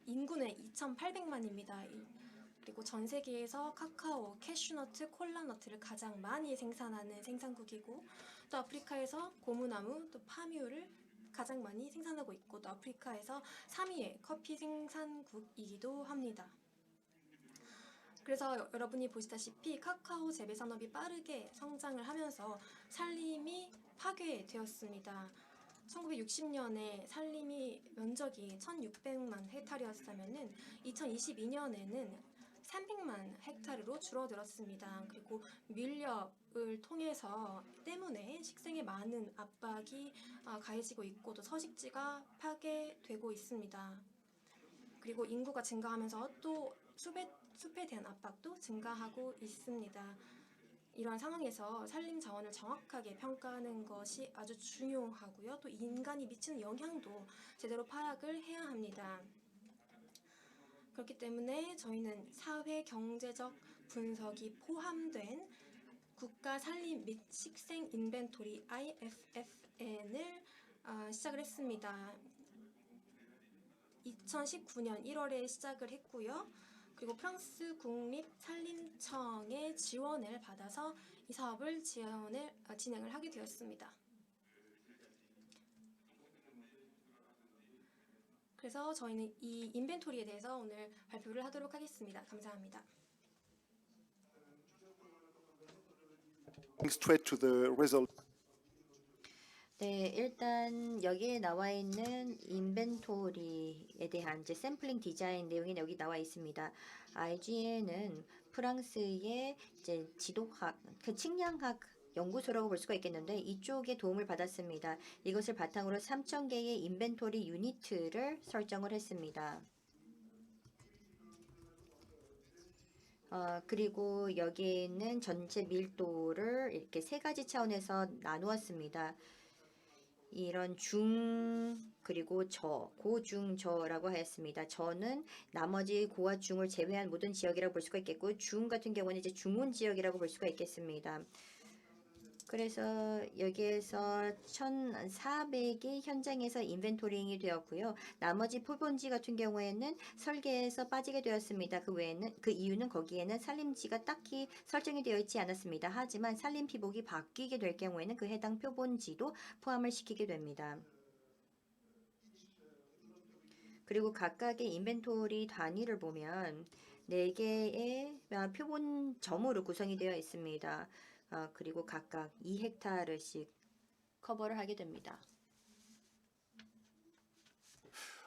인구는 2,800만입니다. 그리고 전 세계에서 카카오, 캐슈너트, 콜라너트를 가장 많이 생산하는 생산국이고 또 아프리카에서 고무나무, 또 파뮤를 가장 많이 생산하고 있고 또 아프리카에서 3위의 커피 생산국이기도 합니다. 그래서 여러분이 보시다시피 카카오 재배 산업이 빠르게 성장을 하면서 산림이 파괴되었습니다. 1960년에 산림이 면적이 1,600만 헥타르였다면은 2022년에는 300만 헥타르로 줄어들었습니다. 그리고 밀렵을 통해서 때문에 식생에 많은 압박이 가해지고 있고 또 서식지가 파괴되고 있습니다. 그리고 인구가 증가하면서 또 숲에 대한 압박도 증가하고 있습니다. 이러한 상황에서 산림 자원을 정확하게 평가하는 것이 아주 중요하고요. 또 인간이 미치는 영향도 제대로 파악을 해야 합니다. 그렇기 때문에 저희는 사회 경제적 분석이 포함된 국가 산림 및 식생 인벤토리 IFFN을 시작을 했습니다. 2019년 1월에 시작을 했고요. 그리고 프랑스 국립산림청의 지원을 받아서 이 사업을 진행을 하게 되었습니다. 그래서 저희는 이 인벤토리에 대해서 오늘 발표를 하도록 하겠습니다. 감사합니다. Straight to the result. 네, 일단 여기에 나와 있는 인벤토리에 대한 이제 샘플링 디자인 내용이 여기 나와 있습니다. IGN은 프랑스의 이제 지도학, 측량학 연구소라고 볼 수가 있겠는데 이쪽에 도움을 받았습니다. 이것을 바탕으로 3,000개의 인벤토리 유니트를 설정을 했습니다. 그리고 여기에 있는 전체 밀도를 이렇게 세 가지 차원에서 나누었습니다. 이런 중 그리고 저, 고, 중, 저라고 하였습니다. 저는 나머지 고와 중을 제외한 모든 지역이라고 볼 수가 있겠고 중 같은 경우는 이제 중온 지역이라고 볼 수가 있겠습니다. 그래서 여기에서 1,400이 현장에서 인벤토링이 되었고요. 나머지 표본지 같은 경우에는 설계에서 빠지게 되었습니다. 그 이유는 거기에는 산림지가 딱히 설정이 되어 있지 않았습니다. 하지만 산림 피복이 바뀌게 될 경우에는 그 해당 표본지도 포함을 시키게 됩니다. 그리고 각각의 인벤토리 단위를 보면 4개의 표본점으로 구성이 되어 있습니다. 그리고 각각 2헥타르씩 커버를 하게 됩니다.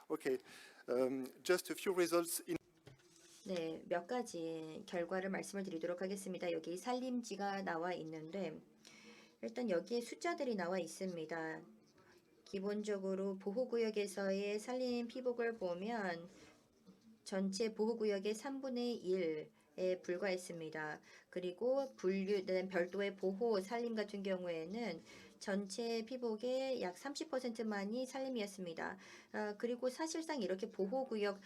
Okay, just a few results in 네, 몇 가지 결과를 말씀을 드리도록 하겠습니다. 여기 산림지가 나와 있는데 일단 여기에 숫자들이 나와 있습니다. 기본적으로 보호구역에서의 산림 피복을 보면 전체 보호구역의 3분의 1에 불과했습니다. 그리고 분류된 별도의 보호 산림 같은 경우에는 전체 피복의 약 30%만이 산림이었습니다. 그리고 사실상 이렇게 보호구역,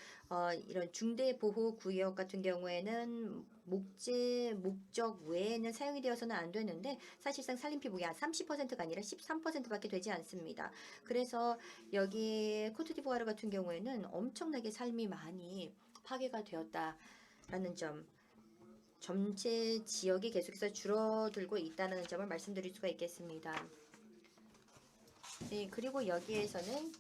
이런 중대 보호구역 같은 경우에는 목재 목적 외에는 사용이 되어서는 안 되는데 사실상 산림 피복이 한 30%가 아니라 13%밖에 되지 않습니다. 그래서 여기 코트디부아르 같은 경우에는 엄청나게 산림이 많이 파괴가 되었다라는 점, 전체 지역이 계속해서 줄어들고 있다는 점을 말씀드릴 수가 있겠습니다. 네, 그리고 여기에서는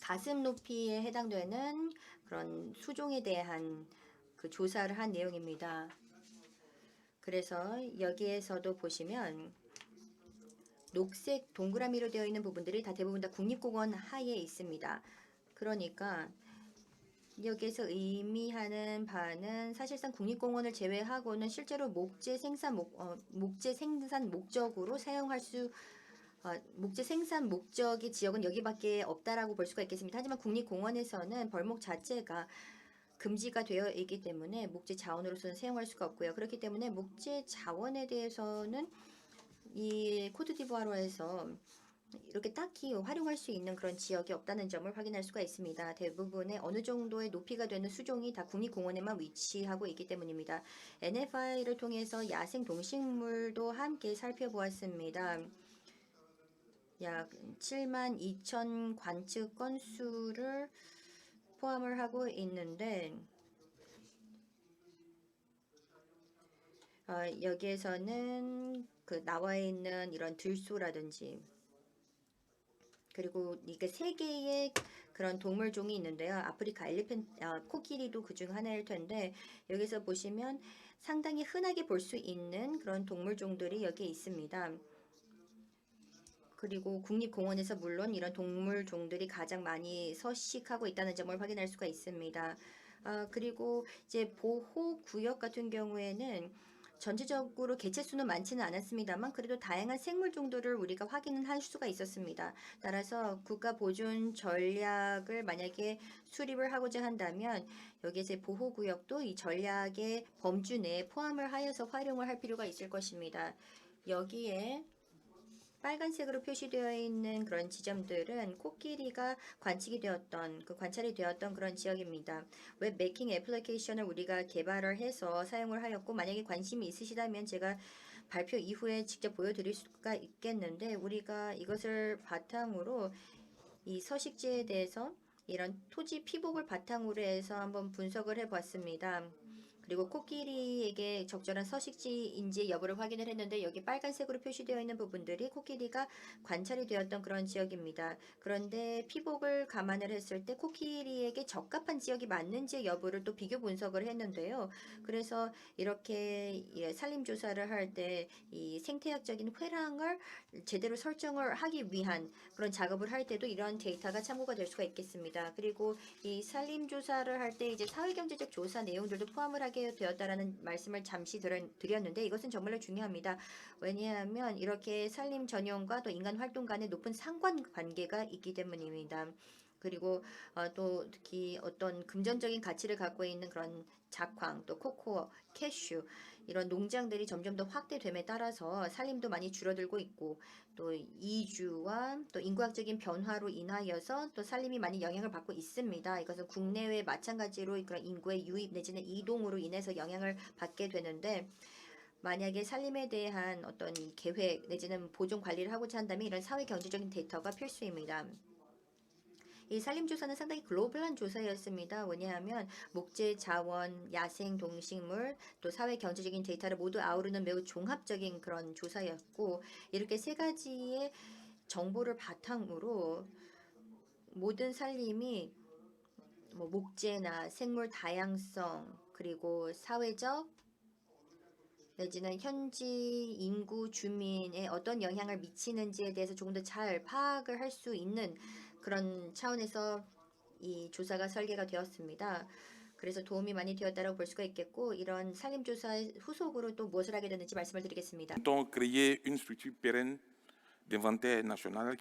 가슴 높이에 해당되는 그런 수종에 대한 그 조사를 한 내용입니다. 그래서 여기에서도 보시면 녹색 동그라미로 되어 있는 부분들이 다 대부분 다 국립공원 하에 있습니다. 그러니까 여기에서 의미하는 바는 사실상 국립공원을 제외하고는 실제로 목재 생산 목적으로 사용할 수 목재 생산 목적의 지역은 여기밖에 없다라고 볼 수가 있겠습니다. 하지만 국립공원에서는 벌목 자체가 금지가 되어 있기 때문에 목재 자원으로서는 사용할 수가 없고요. 그렇기 때문에 목재 자원에 대해서는 이 코트디부아르에서 이렇게 딱히 활용할 수 있는 그런 지역이 없다는 점을 확인할 수가 있습니다. 대부분의 어느 정도의 높이가 되는 수종이 다 국립공원에만 위치하고 있기 때문입니다. NFI를 통해서 야생 동식물도 함께 살펴보았습니다. 약 72,000 관측 건수를 포함을 하고 있는데 여기에서는 그 나와 있는 이런 들소라든지 그리고 이게 3개의 그런 동물종이 있는데요. 아프리카 코끼리도 그중 하나일 텐데 여기서 보시면 상당히 흔하게 볼 수 있는 그런 동물종들이 여기에 있습니다. 그리고 국립공원에서 물론 이런 동물종들이 가장 많이 서식하고 있다는 점을 확인할 수가 있습니다. 그리고 이제 보호구역 같은 경우에는 전체적으로 개체수는 많지는 않았습니다만 그래도 다양한 생물종들을 우리가 확인을 할 수가 있었습니다. 따라서 국가 보존 전략을 만약에 수립을 하고자 한다면 여기에서 보호구역도 이 전략의 범주 내에 포함을 하여서 활용을 할 필요가 있을 것입니다. 여기에 빨간색으로 표시되어 있는 그런 지점들은 코끼리가 관찰이 되었던 그런 지역입니다. 웹 매킹 애플리케이션을 우리가 개발을 해서 사용을 하였고 만약에 관심이 있으시다면 제가 발표 이후에 직접 보여드릴 수가 있겠는데 우리가 이것을 바탕으로 이 서식지에 대해서 이런 토지 피복을 바탕으로 해서 한번 분석을 해봤습니다. 그리고 코끼리에게 적절한 서식지인지 여부를 확인을 했는데 여기 빨간색으로 표시되어 있는 부분들이 코끼리가 관찰이 되었던 그런 지역입니다. 그런데 피복을 감안을 했을 때 코끼리에게 적합한 지역이 맞는지 여부를 또 비교 분석을 했는데요. 그래서 이렇게 산림조사를 할 때 이 생태학적인 회랑을 제대로 설정을 하기 위한 그런 작업을 할 때도 이런 데이터가 참고가 될 수가 있겠습니다. 그리고 이 산림조사를 할 때 이제 사회경제적 조사 내용들도 포함을 하게 되었다라는 말씀을 잠시 드렸는데 이것은 정말로 중요합니다. 왜냐하면 이렇게 산림 전용과 또 인간 활동 간의 높은 상관관계가 있기 때문입니다. 그리고 또 특히 어떤 금전적인 가치를 갖고 있는 그런 작황, 또 코코아, 캐슈 이런 농장들이 점점 더 확대됨에 따라서 산림도 많이 줄어들고 있고 또 이주와 또 인구학적인 변화로 인하여서 또 산림이 많이 영향을 받고 있습니다. 이것은 국내외 마찬가지로 그런 인구의 유입 내지는 이동으로 인해서 영향을 받게 되는데 만약에 살림에 대한 어떤 계획 내지는 보존 관리를 하고자 한다면 이런 사회 경제적인 데이터가 필수입니다. 이 산림조사는 상당히 글로벌한 조사였습니다. 왜냐하면 목재, 자원, 야생, 동식물, 또 사회 경제적인 데이터를 모두 아우르는 매우 종합적인 그런 조사였고 이렇게 세 가지의 정보를 바탕으로 모든 산림이 뭐 목재나 생물 다양성 그리고 사회적 내지는 현지 인구 주민에 어떤 영향을 미치는지에 대해서 조금 더 잘 파악을 할 수 있는 그런 차원에서 이 조사가 설계가 되었습니다. 그래서 도움이 많이 되었다고 볼 수가 있겠고 이런 산림조사 후속으로 또 무엇을 하게 됐는지 말씀을 드리겠습니다. Donc, créer une structure pérenne d'inventaire national.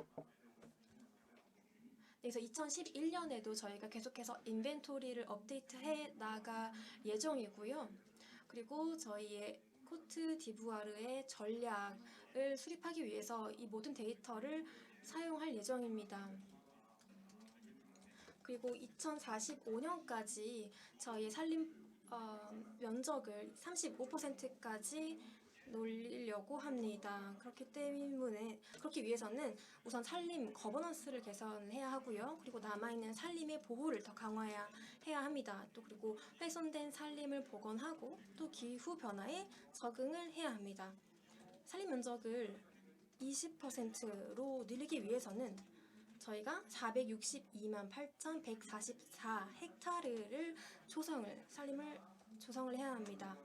그래서 2011년에도 저희가 계속해서 인벤토리를 업데이트해 나갈 예정이고요. 그리고 저희의 코트 디부아르의 전략을 수립하기 위해서 이 모든 데이터를 사용할 예정입니다. 그리고 2045년까지 저희 산림 면적을 35%까지 놀리려고 합니다. 그렇기 위해서는 우선 산림 거버넌스를 개선해야 하고요. 그리고 남아있는 산림의 보호를 더 강화해야 합니다. 또 그리고 훼손된 산림을 복원하고 또 기후 변화에 적응을 해야 합니다. 산림 면적을 20%로 늘리기 위해서는 저희가 462만 8,144 헥타르를 산림을 조성을 해야 합니다.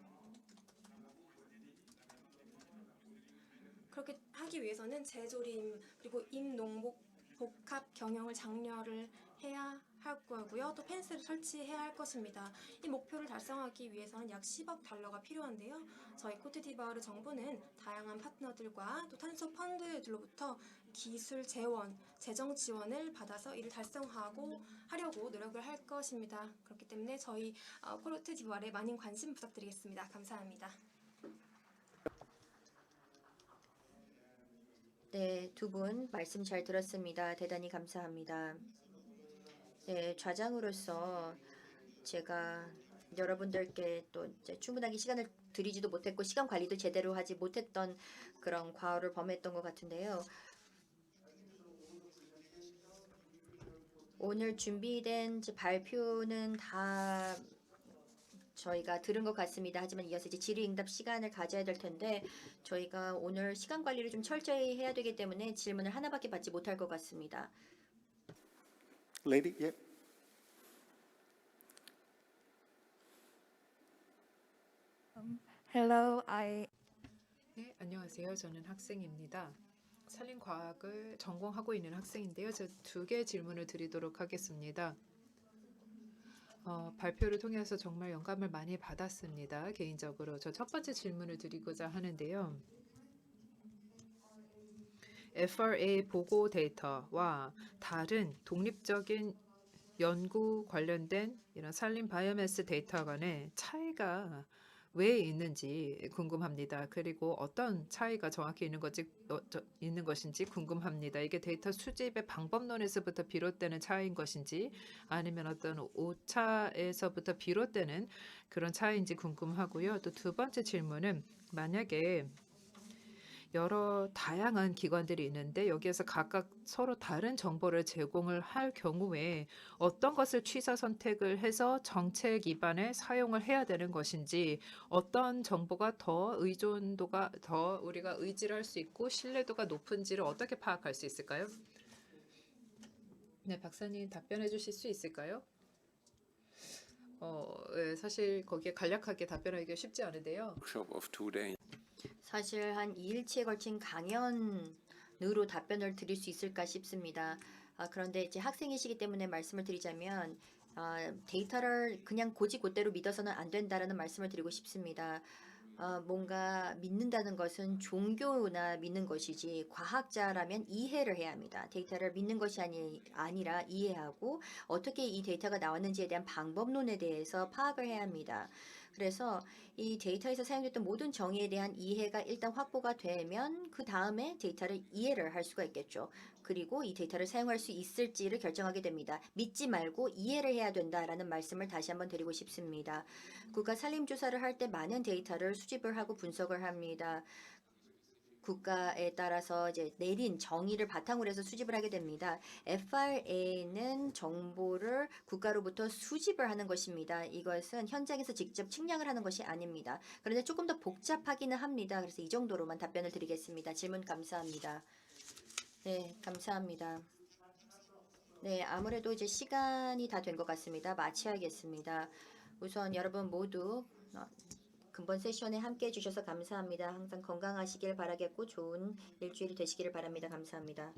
그렇게 하기 위해서는 재조림 그리고 임농목 복합 경영을 장려를 해야 할 거고요. 또 펜스를 설치해야 할 것입니다. 이 목표를 달성하기 위해서는 약 10억 달러가 필요한데요. 저희 코트디부아르 정부는 다양한 파트너들과 또 탄소 펀드들로부터 기술 재원, 재정 지원을 받아서 이를 하려고 노력을 할 것입니다. 그렇기 때문에 저희 코트디부아르에 많은 관심 부탁드리겠습니다. 감사합니다. 네, 두 분 말씀 잘 들었습니다. 대단히 감사합니다. 네, 좌장으로서 제가 여러분들께 또 이제 충분하게 시간을 드리지도 못했고 시간 관리도 제대로 하지 못했던 그런 과오를 범했던 것 같은데요. 오늘 준비된 발표는 다 저희가 들은 것 같습니다. 하지만 이어서 이제 질의응답 시간을 가져야 될 텐데 저희가 오늘 시간 관리를 좀 철저히 해야 되기 때문에 질문을 하나밖에 받지 못할 것 같습니다. Lady, yeah. Hello, I 네, 안녕하세요. 저는 학생입니다. 산림과학을 전공하고 있는 학생인데요. 저 두 개의 질문을 드리도록 하겠습니다. 발표를 통해서 정말 영감을 많이 받았습니다. 개인적으로 저 첫 번째 질문을 드리고자 하는데요. FRA 보고 데이터와 다른 독립적인 연구 관련된 이런 산림 바이오매스 데이터 간의 차이가 왜 있는지 궁금합니다. 그리고 어떤 차이가 정확히 있는 것인지 궁금합니다. 이게 데이터 수집의 방법론에서부터 비롯되는 차이인 것인지 아니면 어떤 오차에서부터 비롯되는 그런 차이인지 궁금하고요. 또 두 번째 질문은 만약에 여러 다양한 기관들이 있는데 여기에서 각각 서로 다른 정보를 제공을 할 경우에 어떤 것을 취사 선택을 해서 정책 기반에 사용을 해야 되는 것인지 어떤 정보가 더 의존도가 더 우리가 의지를 할 수 있고 신뢰도가 높은지를 어떻게 파악할 수 있을까요? 네, 박사님 답변해 주실 수 있을까요? 네, 사실 거기에 간략하게 답변하기가 쉽지 않은데요. Workshop of 2 days. 사실 한 2일치에 걸친 강연으로 답변을 드릴 수 있을까 싶습니다. 그런데 이제 학생이시기 때문에 말씀을 드리자면 데이터를 그냥 곧이곧대로 믿어서는 안 된다라는 말씀을 드리고 싶습니다. 뭔가 믿는다는 것은 종교나 믿는 것이지 과학자라면 이해를 해야 합니다. 데이터를 믿는 것이 아니라 이해하고 어떻게 이 데이터가 나왔는지에 대한 방법론에 대해서 파악을 해야 합니다. 그래서 이 데이터에서 사용됐던 모든 정의에 대한 이해가 일단 확보가 되면 그 다음에 데이터를 이해를 할 수가 있겠죠. 그리고 이 데이터를 사용할 수 있을지를 결정하게 됩니다. 믿지 말고 이해를 해야 된다라는 말씀을 다시 한번 드리고 싶습니다. 국가 산림 조사를 할 때 많은 데이터를 수집을 하고 분석을 합니다. 국가에 따라서 이제 내린 정의를 바탕으로 해서 수집을 하게 됩니다. FRA는 정보를 국가로부터 수집을 하는 것입니다. 이것은 현장에서 직접 측량을 하는 것이 아닙니다. 그런데 조금 더 복잡하기는 합니다. 그래서 이 정도로만 답변을 드리겠습니다. 질문 감사합니다. 네, 감사합니다. 네, 아무래도 이제 시간이 다 된 것 같습니다. 마쳐야겠습니다. 우선 여러분 모두 근본 세션에 함께 해주셔서 감사합니다. 항상 건강하시길 바라겠고 좋은 일주일이 되시기를 바랍니다. 감사합니다.